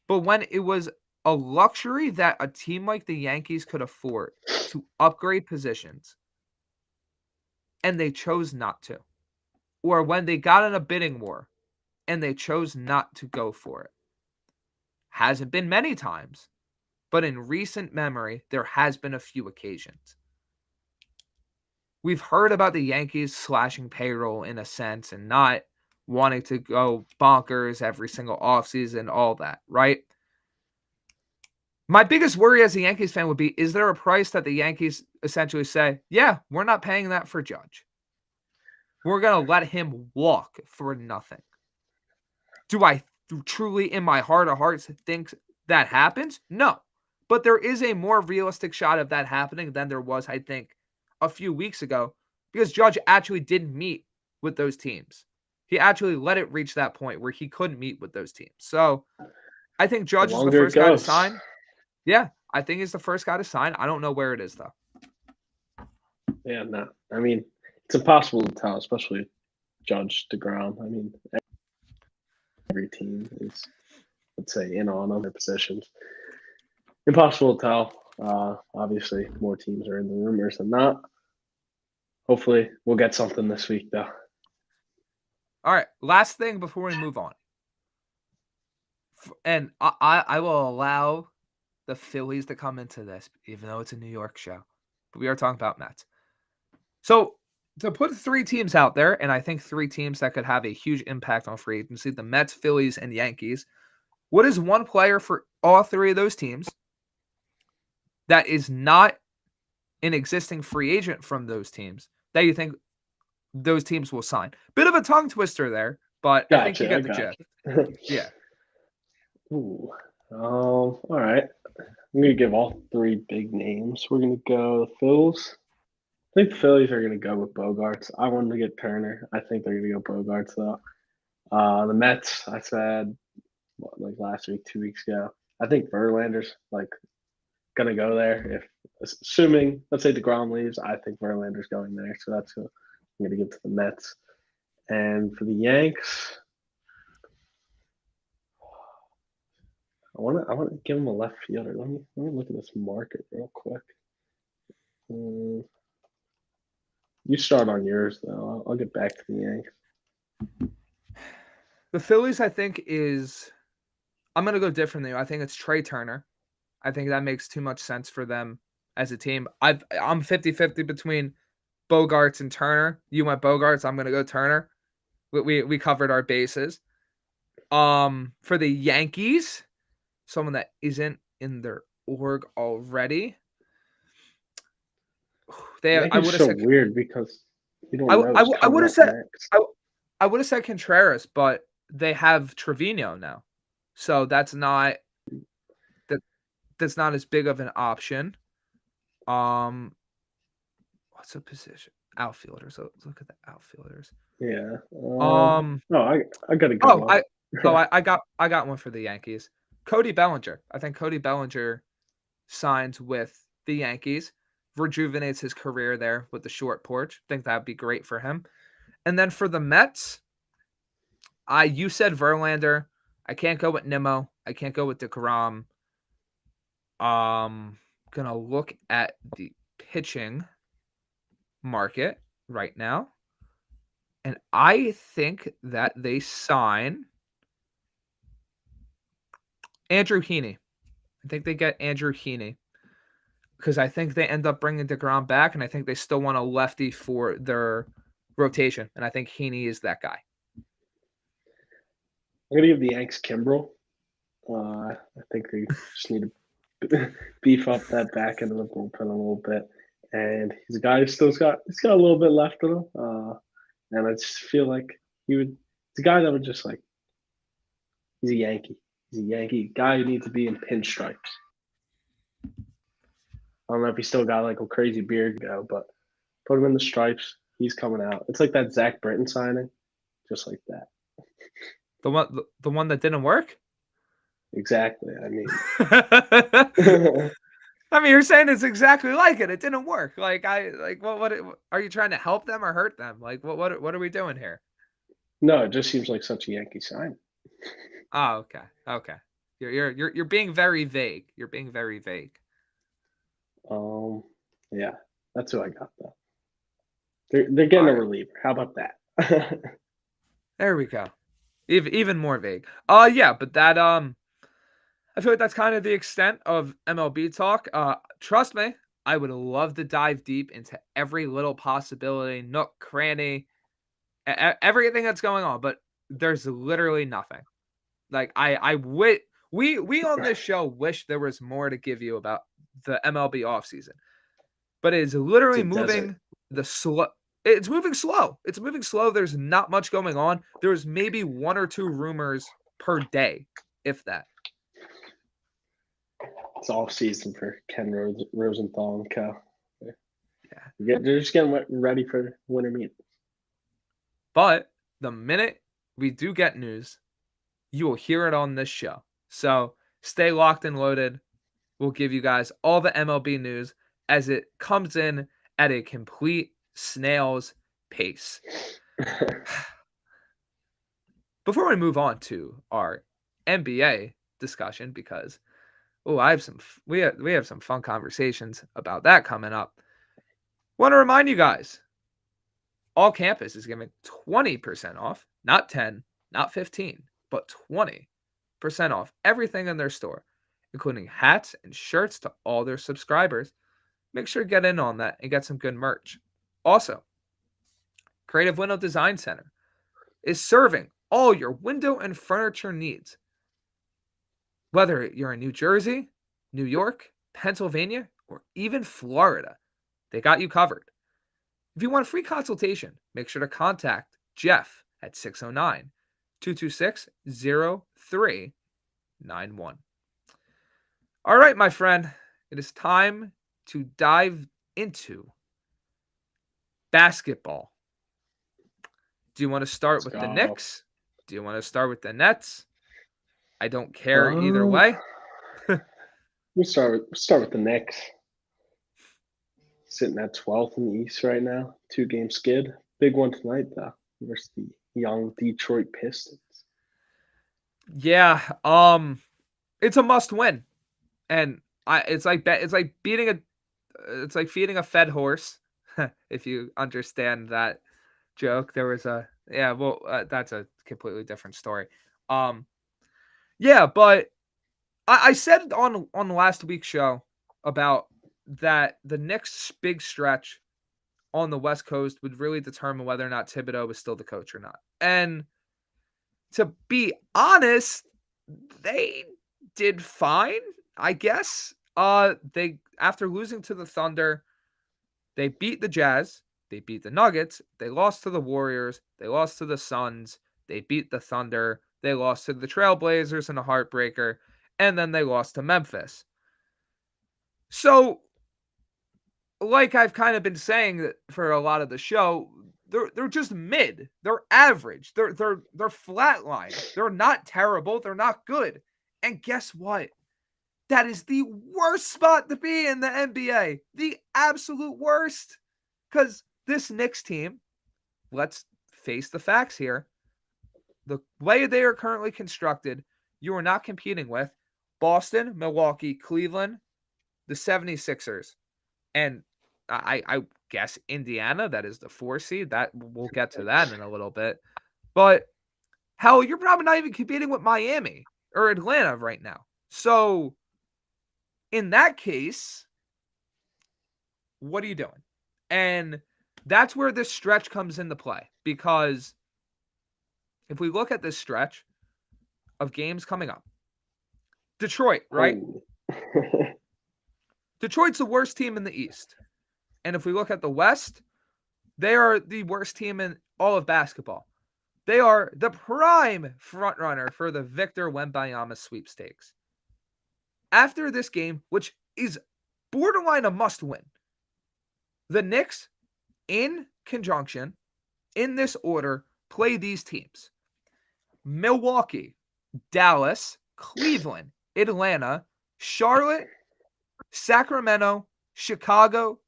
but when it was a luxury that a team like the Yankees could afford to upgrade positions, and they chose not to. Or when they got in a bidding war, and they chose not to go for it. Hasn't been many times, but in recent memory, there has been a few occasions. We've heard about the Yankees slashing payroll in a sense and not wanting to go bonkers every single offseason, all that, right? My biggest worry as a Yankees fan would be, is there a price that the Yankees essentially say, yeah, we're not paying that for Judge. We're going to let him walk for nothing. Do I truly, in my heart of hearts, think that happens? No. But there is a more realistic shot of that happening than there was, I think, a few weeks ago, because Judge actually didn't meet with those teams. He actually let it reach that point where he couldn't meet with those teams. So I think Judge is the first guy to sign. Yeah, I think he's the first guy to sign. I don't know where it is, though. Yeah, no. I mean, it's impossible to tell, especially Judge, DeGrom. I mean, every team is, let's say, in on other positions. Impossible to tell. Obviously, more teams are in the rumors than not. Hopefully, we'll get something this week, though. All right, last thing before we move on. And I will allow the Phillies to come into this, even though it's a New York show. But we are talking about Mets. So to put three teams out there, and I think three teams that could have a huge impact on free agency, the Mets, Phillies, and Yankees, what is one player for all three of those teams that is not an existing free agent from those teams that you think those teams will sign? Bit of a tongue twister there, but I think you get the gist. Yeah. Ooh. All right. I'm going to give all three big names. We're going to go Phils. I think the Phillies are going to go with Bogarts. I wanted to get Turner. I think they're going to go Bogarts, though. The Mets, I said, last week, 2 weeks ago. I think Verlander's, going to go there. If assuming, let's say DeGrom leaves, I think Verlander's going there. So that's who I'm going to give to the Mets. And for the Yanks, I want to give him a left fielder. Let me look at this market real quick. You start on yours, though. I'll get back to the Yanks. The Phillies, I think, I'm going to go differently. I think it's Trey Turner. I think that makes too much sense for them as a team. I'm 50-50 between Bogarts and Turner. You went Bogarts. I'm going to go Turner. We covered our bases. For the Yankees, someone that isn't in their org already. I would have said weird because You don't know who's I coming would have up said next. I would have said Contreras, but they have Trevino now, so that's not as big of an option. What's the position? Outfielders. So look at the outfielders. Yeah. Um. I got a good Oh, one. I got one for the Yankees. Cody Bellinger. I think Cody Bellinger signs with the Yankees, rejuvenates his career there with the short porch. Think that'd be great for him. And then for the Mets, you said Verlander. I can't go with Nimmo. I can't go with DeGrom. Gonna look at the pitching market right now. And I think that they sign Andrew Heaney. I think they get Andrew Heaney because I think they end up bringing DeGrom back, and I think they still want a lefty for their rotation. And I think Heaney is that guy. I'm gonna give the Yanks Kimbrel. I think they just need to beef up that back end of the bullpen a little bit. And he's a guy who's he's got a little bit left in him. And I just feel like he's a guy that would just like he's a Yankee. He's a Yankee guy who needs to be in pinstripes. I don't know if he's still got like a crazy beard go, but put him in the stripes. He's coming out. It's like that Zach Britton signing, just like that. The one that didn't work? Exactly. I mean, I mean, you're saying it's exactly like it. It didn't work. What are you trying to help them or hurt them? Like what are we doing here? no, it just seems like such a Yankee sign. Oh, okay. You're being very vague. You're being very vague. Yeah, that's who I got though. They're getting a reliever. How about that? There we go. Even more vague. Yeah, but that I feel like that's kind of the extent of MLB talk. Trust me, I would love to dive deep into every little possibility, nook, cranny, everything that's going on, but there's literally nothing. Like we on this show wish there was more to give you about the MLB offseason. But it is literally moving slow. It's moving slow. It's moving slow. There's not much going on. There's maybe one or two rumors per day, if that. It's off season for Ken Rosenthal and co. Yeah, they're just getting ready for winter meetings. But the minute we do get news, you will hear it on this show. So stay locked and loaded. We'll give you guys all the MLB news as it comes in at a complete snail's pace. Before we move on to our NBA discussion, because we have some fun conversations about that coming up. Want to remind you guys, All Campus is giving 20% off, not 10, not 15, but 20% off everything in their store, including hats and shirts to all their subscribers. Make sure to get in on that and get some good merch. Also, Creative Window Design Center is serving all your window and furniture needs. Whether you're in New Jersey, New York, Pennsylvania, or even Florida, they got you covered. If you want a free consultation, make sure to contact Jeff at 609-226-0391. All right, my friend, it is time to dive into basketball. Do you want to start with the Knicks? Do you want to start with the Nets? I don't care either way. We'll start with the Knicks. Sitting at 12th in the East right now. 2-game skid. Big one tonight, though, versus the young Detroit Pistons. Yeah, it's a must win. And it's like feeding a fed horse. If you understand that joke, there was that's a completely different story. Yeah, but I said on last week's show about that the next big stretch on the West Coast would really determine whether or not Thibodeau was still the coach or not. And to be honest, they did fine, I guess. They after losing to the Thunder, they beat the Jazz, They beat the Nuggets. They lost to the Warriors. They lost to the Suns. They beat the Thunder. They lost to the Trailblazers in a heartbreaker. And then they lost to Memphis. So, like I've kind of been saying for a lot of the show, they're just mid. They're average. They're flatline. They're not terrible. They're not good. And guess what? That is the worst spot to be in the NBA. The absolute worst. Because this Knicks team, let's face the facts here. The way they are currently constructed, you are not competing with Boston, Milwaukee, Cleveland, the 76ers, and I guess Indiana. That is the 4 seed. That we'll get to that in a little bit. But hell, you're probably not even competing with Miami or Atlanta right now. So in that case, what are you doing? And that's where this stretch comes into play, because if we look at this stretch of games coming up, Detroit, right? Detroit's the worst team in the East. And if we look at the West, they are the worst team in all of basketball. They are the prime frontrunner for the Victor Wembanyama sweepstakes. After this game, which is borderline a must-win, the Knicks, in conjunction, in this order, play these teams: Milwaukee, Dallas, Cleveland, Atlanta, Charlotte, Sacramento, Chicago,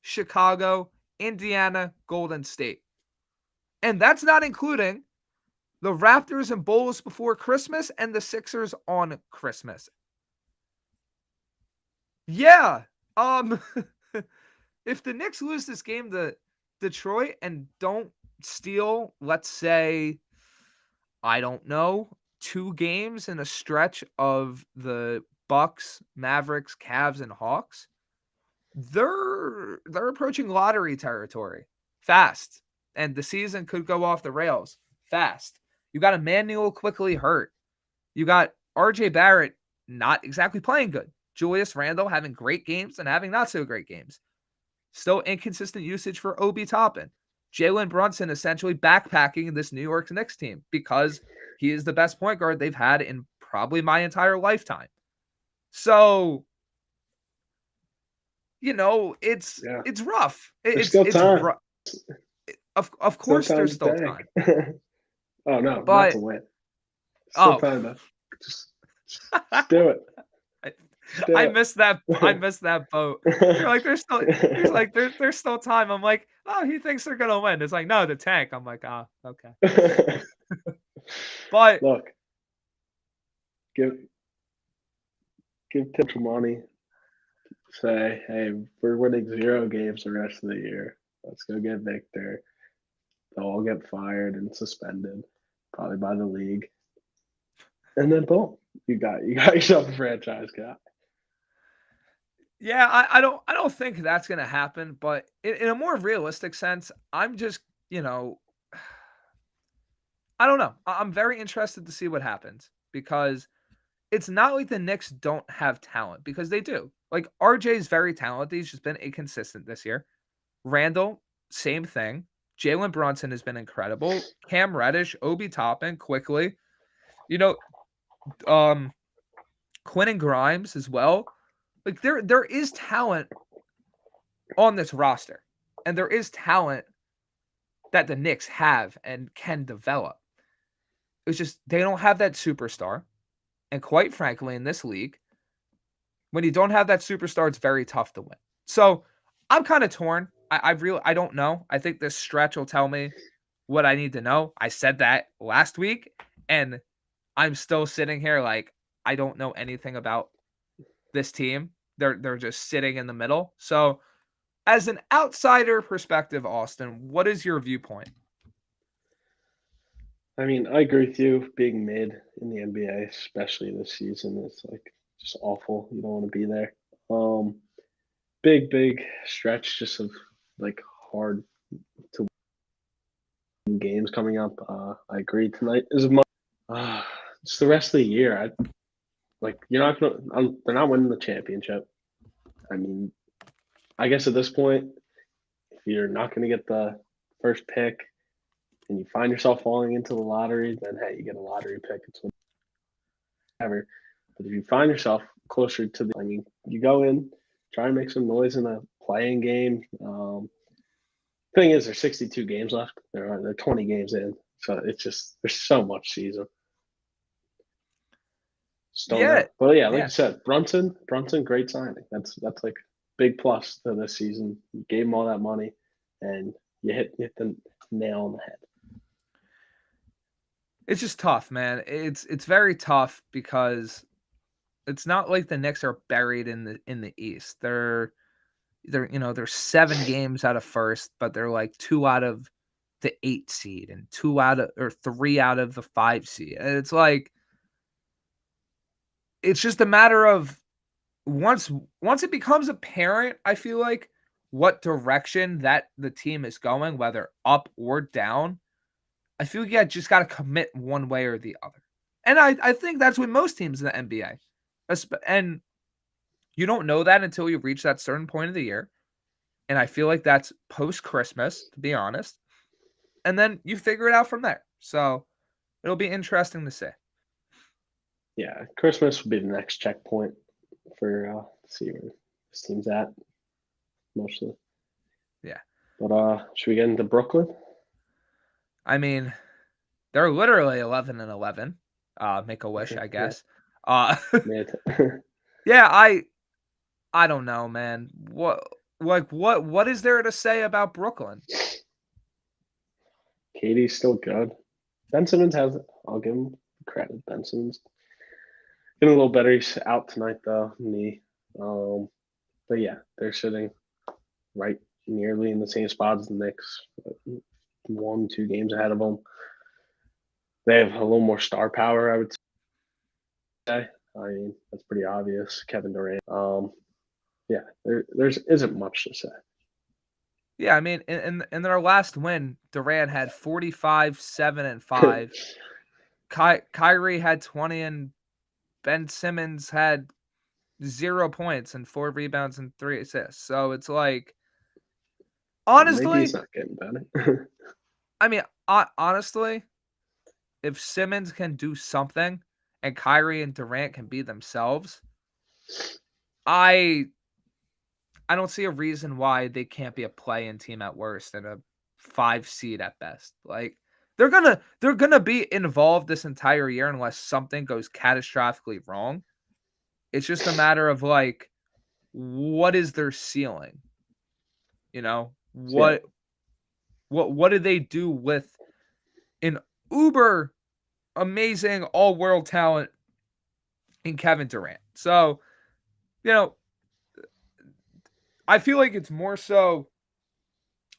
Indiana, Golden State. And that's not including the Raptors and Bulls before Christmas and the Sixers on Christmas. Yeah. If the Knicks lose this game to Detroit and don't steal, let's say, I don't know, 2 games in a stretch of the Bucks, Mavericks, Cavs, and Hawks, they're approaching lottery territory fast, and the season could go off the rails fast. You got Emmanuel quickly hurt. You got RJ Barrett not exactly playing good. Julius Randle having great games and having not so great games. Still inconsistent usage for Obi Toppin. Jalen Brunson essentially backpacking this New York Knicks team because he is the best point guard they've had in probably my entire lifetime. So, it's rough. There's still time. Rough. Of course, there's still time. Oh no, but, not to win. Still time though. Just do it. I missed that. I missed that boat. You're like, there's still time. I'm like, oh, he thinks they're gonna win. It's like, no, the tank. I'm like, okay. But look, give Tim money. Say, hey, we're winning 0 games the rest of the year. Let's go get Victor. They'll all get fired and suspended, probably by the league. And then boom, you got yourself a franchise guy. Yeah, I don't think that's gonna happen, but in a more realistic sense, I'm just, I don't know. I'm very interested to see what happens, because it's not like the Knicks don't have talent, because they do. Like, RJ is very talented. He's just been inconsistent this year. Randall, same thing. Jalen Brunson has been incredible. Cam Reddish, Obi Toppin, quickly. Quinnen Grimes as well. Like, there is talent on this roster, and there is talent that the Knicks have and can develop. It's just they don't have that superstar. And quite frankly, in this league, when you don't have that superstar, it's very tough to win. So I'm kind of torn. I don't know. I think this stretch will tell me what I need to know. I said that last week, and I'm still sitting here like I don't know anything about this team. They're just sitting in the middle. So as an outsider perspective, Austin, what is your viewpoint? I mean, I agree with you. Being mid in the NBA, especially this season, is like just awful. You don't want to be there. Big stretch just of like hard to win games coming up. I agree. Tonight is just the rest of the year. You're not gonna. They're not winning the championship. I mean, I guess at this point, if you're not going to get the first pick and you find yourself falling into the lottery, then hey, you get a lottery pick. It's whatever. But if you find yourself closer to you go in, try and make some noise in a playing game. Thing is, there's 62 games left. They're 20 games in, so it's just there's so much season. Just don't know. But yeah, like you said, Brunson, great signing. That's like big plus to this season. You gave him all that money, and you hit the nail on the head. It's just tough, man. It's very tough because it's not like the Knicks are buried in the East. They're 7 games out of first, but they're like 2 out of the 8 seed and 3 out of the 5 seed. And it's like it's just a matter of once it becomes apparent, I feel like what direction that the team is going, whether up or down, I feel like you just got to commit one way or the other. And I think that's with most teams in the NBA. And you don't know that until you reach that certain point of the year. And I feel like that's post-Christmas, to be honest. And then you figure it out from there. So it'll be interesting to see. Yeah, Christmas will be the next checkpoint for see where this team's at, mostly. Yeah. But should we get into Brooklyn? I mean, they're literally 11-11. Make a wish, I guess. Yeah, I don't know, man. What is there to say about Brooklyn? Katie's still good. Ben Simmons I'll give him credit. Ben Simmons getting a little better. He's out tonight though, knee. But yeah, they're sitting right nearly in the same spot as the Knicks, 1-2 games ahead of them. They have a little more star power, I would say. I mean, that's pretty obvious. Kevin Durant. Yeah, there's isn't much to say. Yeah, I mean, in their last win, Durant had 45, 7, and 5. Kyrie had 20, and Ben Simmons had 0 points and 4 rebounds and 3 assists. So it's like, honestly, maybe he's not getting better. I mean, honestly, if Simmons can do something and Kyrie and Durant can be themselves, I don't see a reason why they can't be a play-in team at worst and a 5 seed at best. Like they're gonna be involved this entire year unless something goes catastrophically wrong. It's just a matter of like, what is their ceiling? What do they do with an uber amazing all-world talent in Kevin Durant? So, I feel like it's more so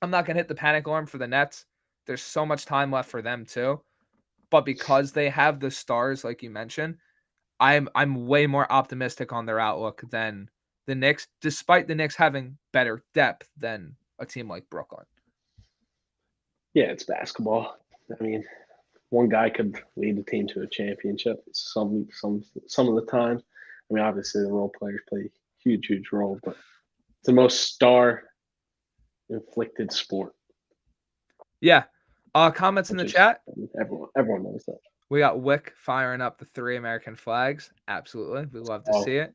I'm not going to hit the panic alarm for the Nets. There's so much time left for them too. But because they have the stars, like you mentioned, I'm way more optimistic on their outlook than the Knicks, despite the Knicks having better depth than a team like Brooklyn. Yeah, it's basketball. I mean, one guy could lead the team to a championship some of the time. I mean, obviously the role players play a huge role, but it's the most star inflicted sport. Yeah. Comments in the chat. Everyone knows that. We got Wick firing up the 3 American flags. Absolutely. We love to see it.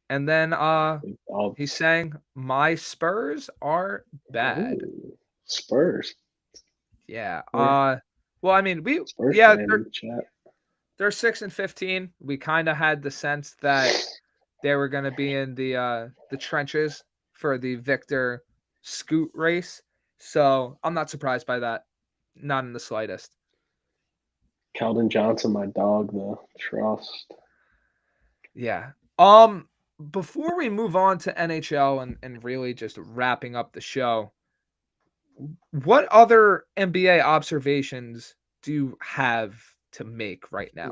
And then he's saying my Spurs are bad. Ooh, Spurs. Yeah. Well, I mean, Spurs they're 6-15. We kind of had the sense that they were going to be in the trenches for the Victor Scoot race. So I'm not surprised by that. Not in the slightest. Keldon Johnson, my dog, though. Trust. Yeah. Before we move on to NHL and really just wrapping up the show, what other NBA observations do you have to make right now?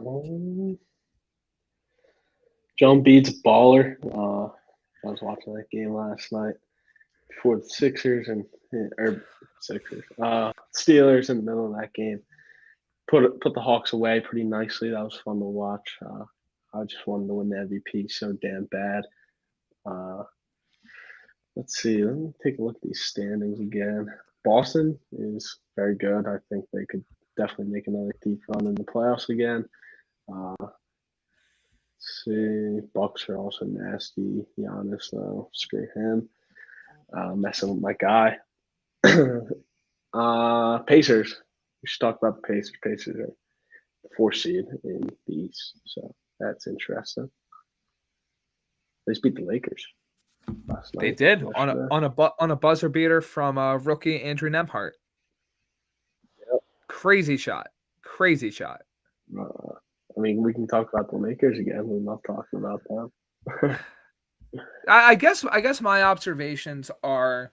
Joe Embiid's a baller. I was watching that game last night before the Steelers in the middle of that game. Put the Hawks away pretty nicely. That was fun to watch. I just wanted to win the MVP so damn bad. Let's see. Let me take a look at these standings again. Boston is very good. I think they could definitely make another deep run in the playoffs again. Let's see, Bucks are also nasty. Giannis, though, screw him. Messing with my guy. Pacers. We should talk about the Pacers. Pacers are the 4th seed in the East, so that's interesting. They just beat the Lakers last They night. did Yesterday. on a buzzer beater from rookie Andrew Nemhart. Yep. Crazy shot. Crazy shot. I mean, we can talk about the Lakers again. We love talking about them. I guess my observations are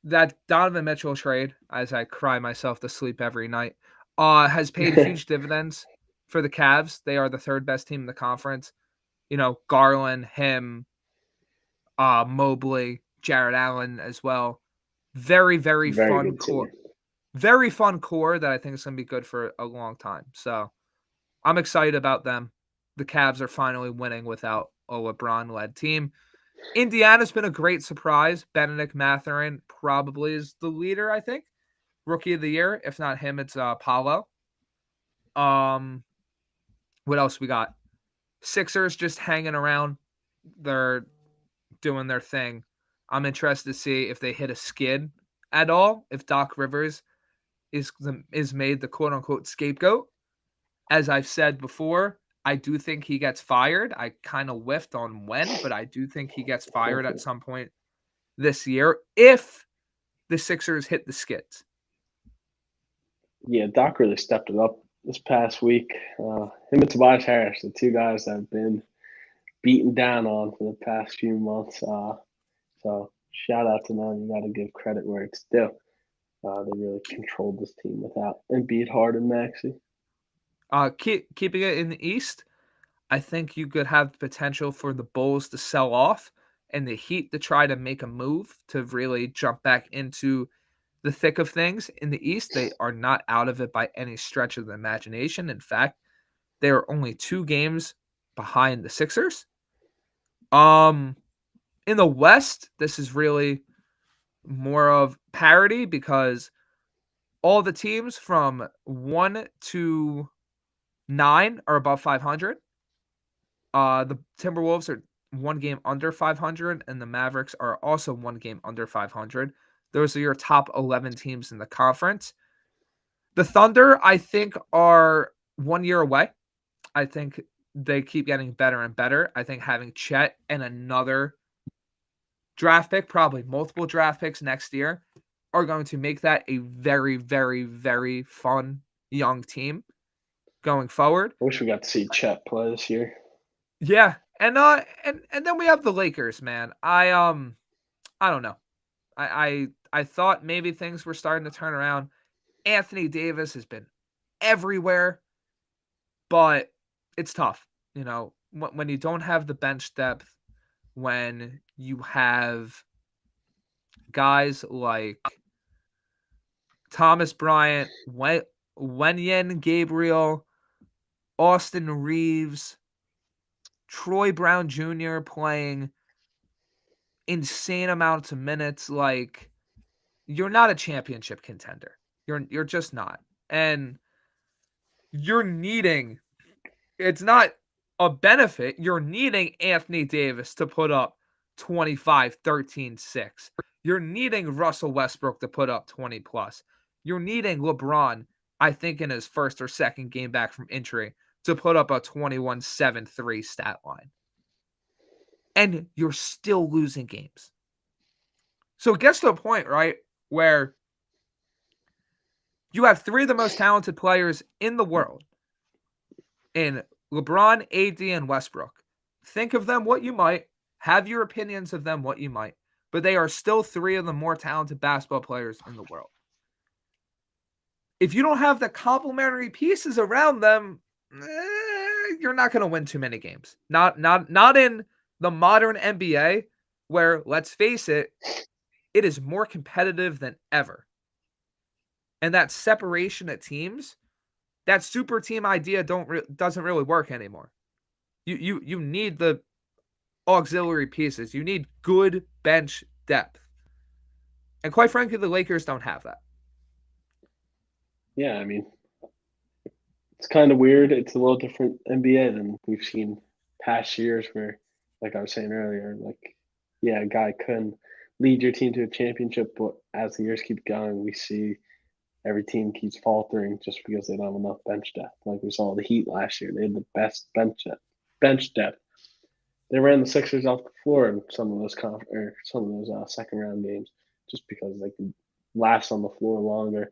that Donovan Mitchell trade, as I cry myself to sleep every night, has paid huge dividends for the Cavs. They are the 3rd best team in the conference. You know, Garland, him, Mobley, Jarrett Allen as well. Very, very fun core. Very fun core that I think is going to be good for a long time. So I'm excited about them. The Cavs are finally winning without a LeBron-led team. Indiana's been a great surprise. Benedict Mathurin probably is the leader, I think. Rookie of the year. If not him, it's Paolo. What else we got? Sixers just hanging around. They're doing their thing. I'm interested to see if they hit a skid at all. If Doc Rivers is made the quote unquote scapegoat. As I've said before, I do think he gets fired. I kind of whiffed on when, but I do think he gets fired at some point this year if the Sixers hit the skids. Yeah, Doc really stepped it up this past week. Him and Tobias Harris, the 2 guys that have been beaten down on for the past few months. So shout out to them. You got to give credit where it's due. They really controlled this team without Embiid, Harden, Maxey. Keeping it in the East, I think you could have potential for the Bulls to sell off and the Heat to try to make a move to really jump back into the thick of things. In the East, they are not out of it by any stretch of the imagination. In fact, they are only 2 games behind the Sixers. In the West, this is really more of parity because all the teams from 1 to 9 are above 500. The Timberwolves are 1 game under 500, and the Mavericks are also 1 game under 500. Those are your top 11 teams in the conference. The Thunder, I think, are 1 year away. I think they keep getting better and better. I think having Chet and another draft pick, probably multiple draft picks next year, are going to make that a very, very, very fun young team going forward. I wish we got to see Chet play this year. Yeah, and then we have the Lakers, man. I don't know. I thought maybe things were starting to turn around. Anthony Davis has been everywhere, but it's tough. You know, when you don't have the bench depth, when you have guys like Thomas Bryant, Wenyen Gabriel, Austin Reeves, Troy Brown Jr. playing insane amounts of minutes, like you're not a championship contender. You're just not. And you're needing, it's not a benefit. You're needing Anthony Davis to put up 25, 13, 6. You're needing Russell Westbrook to put up 20 plus. You're needing LeBron, I think in his first or second game back from injury, to put up a 21-7-3 stat line. And you're still losing games. So it gets to a point, right, where you have 3 of the most talented players in the world in LeBron, AD, and Westbrook. Think of them what you might. Have your opinions of them what you might. But they are still 3 of the more talented basketball players in the world. If you don't have the complementary pieces around them, you're not going to win too many games. Not in the modern NBA where, let's face it, it is more competitive than ever. And that separation of teams, that super team idea doesn't really work anymore. You need the auxiliary pieces. You need good bench depth. And quite frankly, the Lakers don't have that. Yeah, I mean, it's kind of weird. It's a little different NBA than we've seen past years where, like I was saying earlier, like, yeah, a guy couldn't lead your team to a championship, but as the years keep going, we see every team keeps faltering just because they don't have enough bench depth. Like we saw the Heat last year, they had the best bench depth. They ran the Sixers off the floor in some of those second round games just because they could last on the floor longer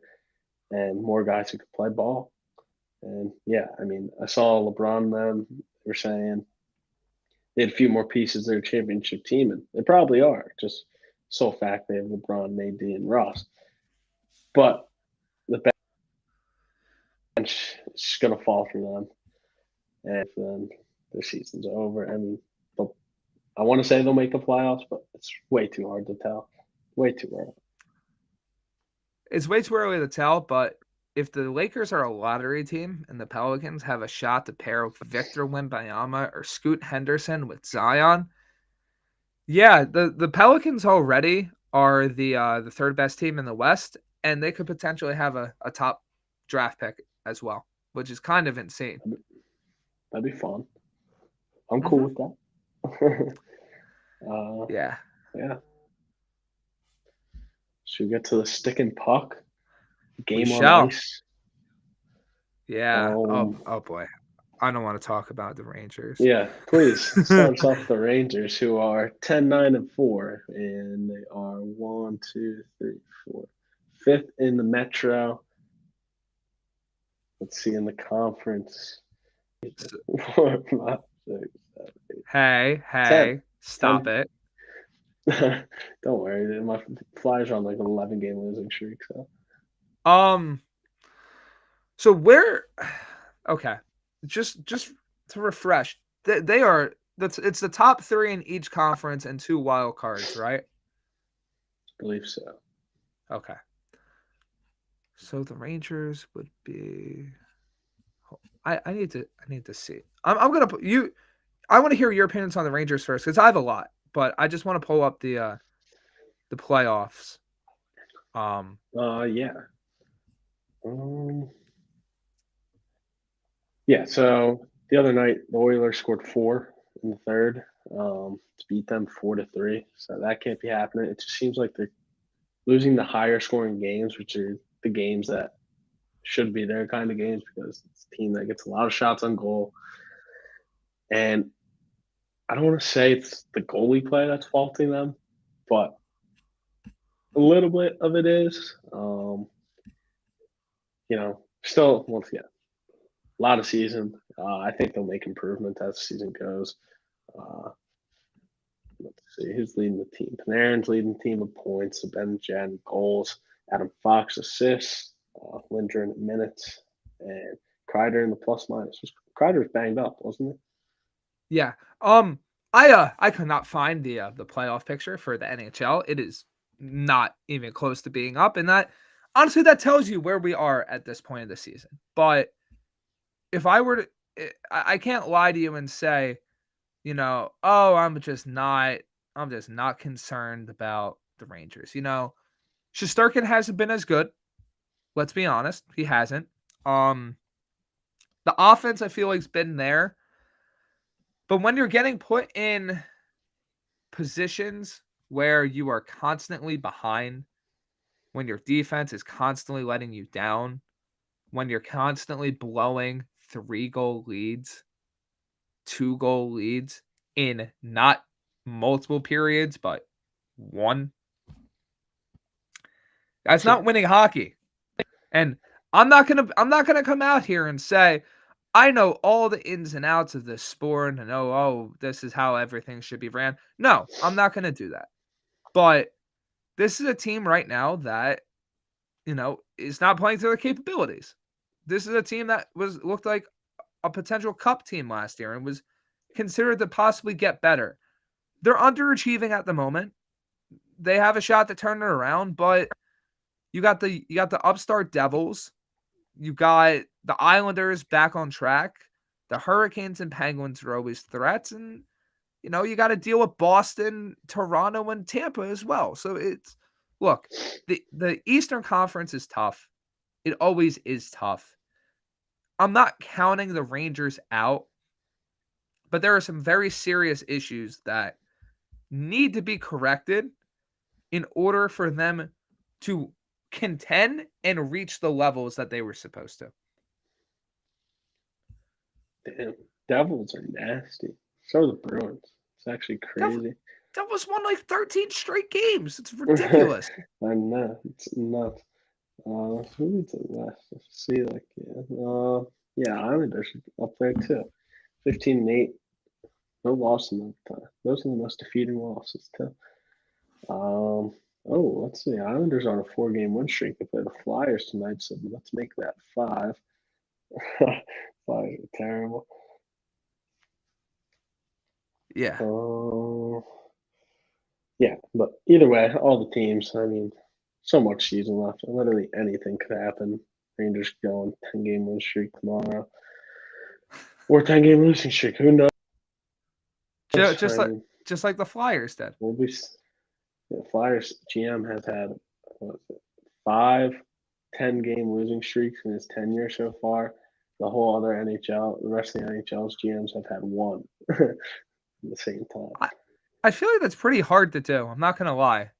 and more guys who could play ball. And yeah, I mean, I saw LeBron and them were saying they had a few more pieces of their championship team, and they probably are. Just so fact they have LeBron, AD, and Ross. But the bench is just going to fall for them, and then their season's over. I mean, I want to say they'll make the playoffs, but it's way too hard to tell. Way too early. It's way too early to tell, but if the Lakers are a lottery team and the Pelicans have a shot to pair Victor Wembanyama or Scoot Henderson with Zion, yeah, the Pelicans already are the third best team in the West, and they could potentially have a top draft pick as well, which is kind of insane. That'd be fun. I'm Mm-hmm. cool with that. Yeah. Yeah. Should we get to the stick and puck We game on shall. ice? Yeah. Oh boy. I don't want to talk about the Rangers. Yeah, please. Starts off the Rangers, who are 10-9-4, and they are 1, 2, 3, 4, fifth in the Metro. Let's see in the conference. 4, 5, 6, 7, 8, Hey, 10. stop 10. it. Don't worry, my Flyers are on like an 11-game losing streak. So where? Okay, just to refresh, they are. It's the top three in each conference and 2 wild cards, right? I believe so. Okay. So the Rangers would be. I need to see. I'm gonna put you. I want to hear your opinions on the Rangers first because I have a lot, but I just want to pull up the playoffs. Yeah. Yeah, so the other night the Oilers scored 4 in the third to beat them 4-3. So that can't be happening. It just seems like they're losing the higher scoring games, which are the games that should be their kind of games because it's a team that gets a lot of shots on goal. And I don't want to say it's the goalie play that's faulting them, but a little bit of it is. Still, once again, a lot of season. I think they'll make improvement as the season goes. Uh, let's see who's leading the team. Panarin's leading the team with points. Ben Jen goals. Adam Fox assists. Lindgren minutes, and Kreider in the plus minus. Kreider was banged up, wasn't he? Yeah. I could not find the playoff picture for the NHL. It is not even close to being up, and that honestly that tells you where we are at this point of the season. But if I were to, I can't lie to you and say, oh, I'm just not concerned about the Rangers. Shesterkin hasn't been as good. Let's be honest, he hasn't. The offense I feel like's been there, but when you're getting put in positions where you are constantly behind, when your defense is constantly letting you down, when you're constantly blowing 3-goal leads, 2-goal leads in not multiple periods, but one. That's not winning hockey. And I'm not gonna come out here and say I know all the ins and outs of this sport and know, this is how everything should be ran. No, I'm not gonna do that. But this is a team right now that, is not playing to their capabilities. This is a team that looked like a potential cup team last year and was considered to possibly get better. They're underachieving at the moment. They have a shot to turn it around, but you got the upstart Devils. You got the Islanders back on track. The Hurricanes and Penguins are always threats, and you got to deal with Boston, Toronto, and Tampa as well. So look, the Eastern Conference is tough. It always is tough. I'm not counting the Rangers out, but there are some very serious issues that need to be corrected in order for them to contend and reach the levels that they were supposed to. Damn, Devils are nasty. So are the Bruins. It's actually crazy. That was won like 13 straight games. It's ridiculous. I know. It's nuts. Who is it left? Let's see, yeah, Islanders are up there too. 15-8. No loss in that time. Those are the most defeating losses too. Let's see. Islanders on a 4-game win streak. They play the Flyers tonight, so let's make that 5. Flyers are terrible. Yeah. Yeah, but either way, all the teams, I mean, so much season left. Literally anything could happen. Rangers go on 10-game win streak tomorrow. Or 10-game losing streak. Who knows? Just like the Flyers did. The Flyers GM has had 5 10-game losing streaks in his tenure so far. The whole other NHL, the rest of the NHL's GMs have had 1 at the same time. I feel like that's pretty hard to do. I'm not gonna lie.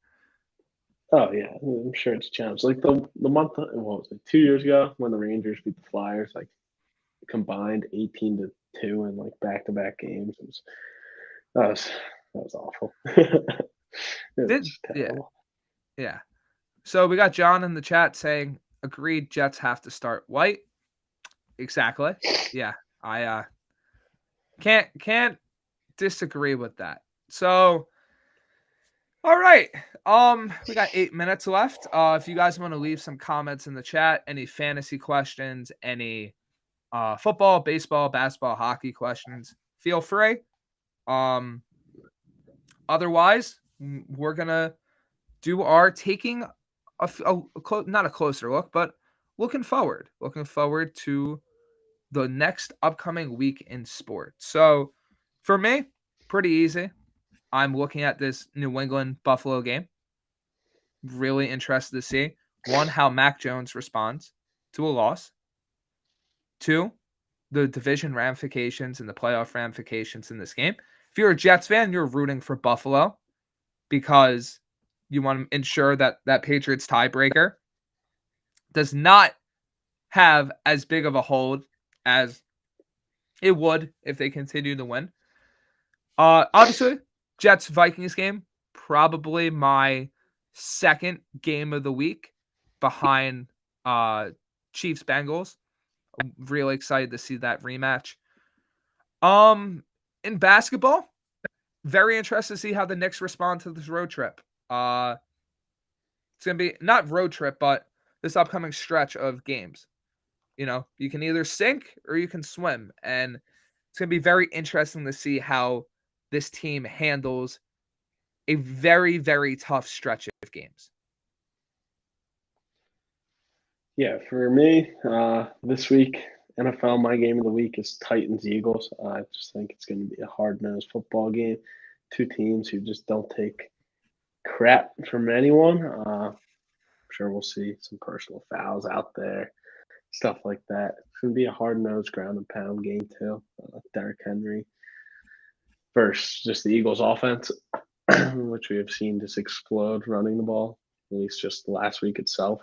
Oh yeah, I'm sure it's a challenge. Like the month, what was it, 2 years ago when the Rangers beat the Flyers, like combined 18-2 in like back-to-back games. That was awful. Yeah. So we got John in the chat saying, agreed, Jets have to start White. Exactly. Yeah. I can't disagree with that. So all right. We got 8 minutes left. If you guys want to leave some comments in the chat, any fantasy questions, any football, baseball, basketball, hockey questions, feel free. Otherwise, we're gonna do our taking not a closer look, but looking forward to the next upcoming week in sports. So for me, pretty easy. I'm looking at this New England Buffalo game. Really interested to see, 1, how Mac Jones responds to a loss. 2, the division ramifications and the playoff ramifications in this game. If you're a Jets fan, you're rooting for Buffalo because you want to ensure that that Patriots tiebreaker does not have as big of a hold as it would if they continue to win. Obviously, Jets-Vikings game, probably my second game of the week behind Chiefs-Bengals. I'm really excited to see that rematch. In basketball, very interested to see how the Knicks respond to this road trip. It's going to be not road trip, but this upcoming stretch of games. You know, you can either sink or you can swim. And it's going to be very interesting to see how this team handles a very, very tough stretch of games. Yeah, for me, this week, NFL, my game of the week is Titans-Eagles. I just think it's going to be a hard-nosed football game. 2 teams who just don't take crap from anyone. I'm sure we'll see some personal fouls out there, stuff like that. It's going to be a hard-nosed ground-and-pound game, too. Derrick Henry versus just the Eagles' offense, which we have seen just explode running the ball, at least just last week itself.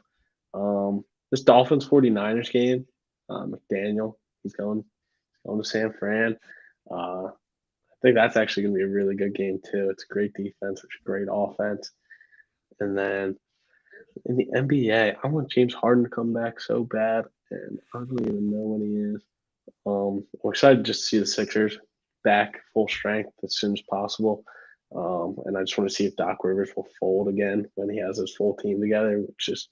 This Dolphins 49ers game, McDaniel, he's going to San Fran. I think that's actually going to be a really good game too. It's a great defense, it's a great offense. And then in the NBA, I want James Harden to come back so bad, and I don't even know when he is. I'm excited just to see the Sixers back full strength as soon as possible. And I just want to see if Doc Rivers will fold again when he has his full team together, which is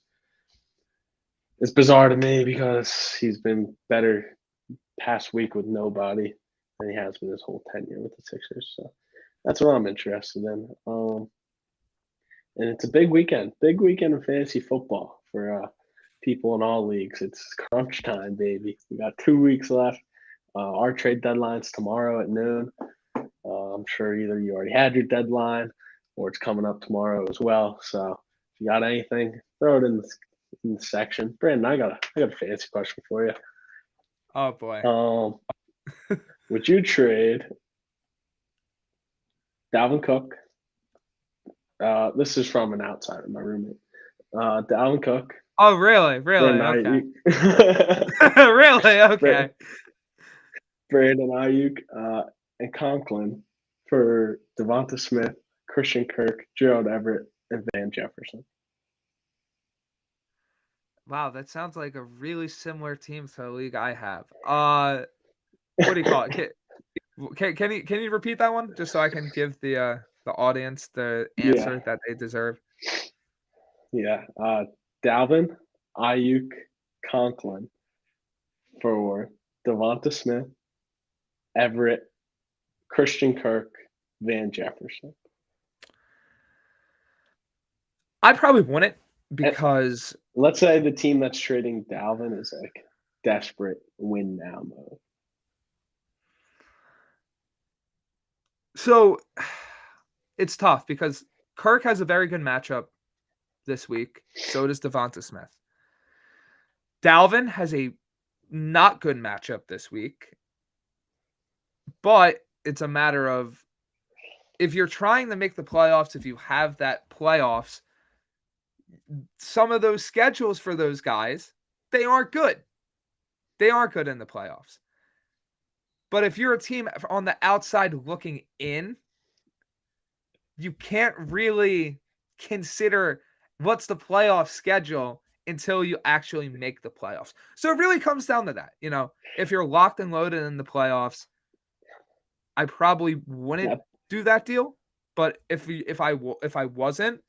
it's bizarre to me because he's been better past week with nobody than he has been his whole tenure with the Sixers. So that's what I'm interested in. And it's a big weekend in fantasy football for people in all leagues. It's crunch time, baby. We got 2 weeks left. Our trade deadline's tomorrow at noon. I'm sure either you already had your deadline or it's coming up tomorrow as well. So if you got anything, throw it in the section. Brandon, I got a fancy question for you. Oh boy. Would you trade Dalvin Cook? This is from an outsider, my roommate. Dalvin Cook. Oh really? Okay. Really? Okay. Brandon Ayuk and Conklin for Devonta Smith, Christian Kirk, Gerald Everett, and Van Jefferson. Wow, that sounds like a really similar team to the league I have. What do you call it? Can you repeat that one just so I can give the audience the answer that they deserve? Yeah. Dalvin, Ayuk, Conklin for Devonta Smith, Everett, Christian Kirk, Van Jefferson. I probably wouldn't because let's say the team that's trading Dalvin is like desperate win now mode. So it's tough because Kirk has a very good matchup this week. So does Devonta Smith. Dalvin has a not good matchup this week. But it's a matter of if you're trying to make the playoffs, if you have that playoffs, some of those schedules for those guys, they aren't good. They aren't good in the playoffs. But if you're a team on the outside looking in, you can't really consider what's the playoff schedule until you actually make the playoffs. So it really comes down to that. If you're locked and loaded in the playoffs, I probably wouldn't do that deal. But if I wasn't,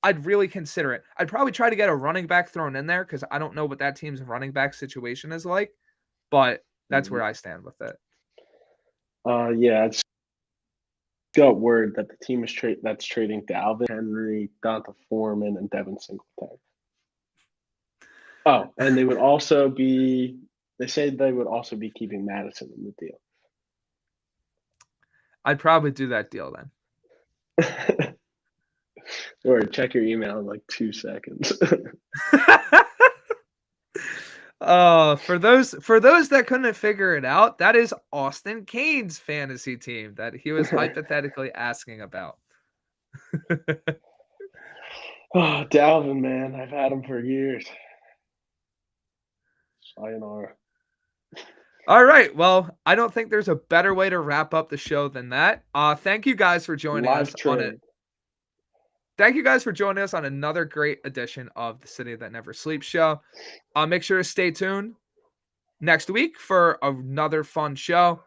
I'd really consider it. I'd probably try to get a running back thrown in there because I don't know what that team's running back situation is like. But that's where I stand with it. Yeah, it's got word that the team is that's trading Dalvin, Henry, Donta Foreman, and Devin Singletary. Oh, and they would also be. They say they would also be keeping Madison in the deal. I'd probably do that deal then. Or check your email in like 2 seconds. For those that couldn't figure it out, that is Austin Kane's fantasy team that he was hypothetically asking about. Oh, Dalvin, man, I've had him for years. Sayonara. All right. Well, I don't think there's a better way to wrap up the show than that. Thank you guys for joining us on it. Thank you guys for joining us on another great edition of the City That Never Sleeps show. Make sure to stay tuned next week for another fun show.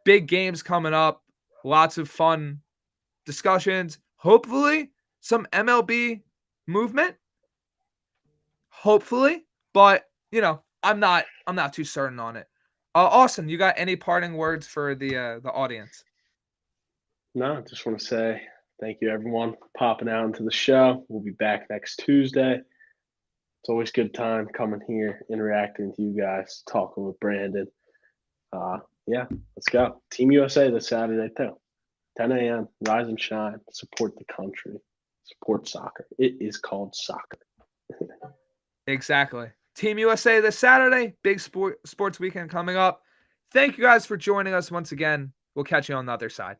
Big games coming up. Lots of fun discussions. Hopefully, some MLB movement. Hopefully, but I'm not too certain on it. Austin, you got any parting words for the audience? No, I just want to say thank you, everyone, for popping out into the show. We'll be back next Tuesday. It's always a good time coming here, interacting with you guys, talking with Brandon. Yeah, let's go. Team USA this Saturday, too. 10 a.m., rise and shine, support the country, support soccer. It is called soccer. Exactly. Team USA this Saturday, big sports weekend coming up. Thank you guys for joining us once again. We'll catch you on the other side.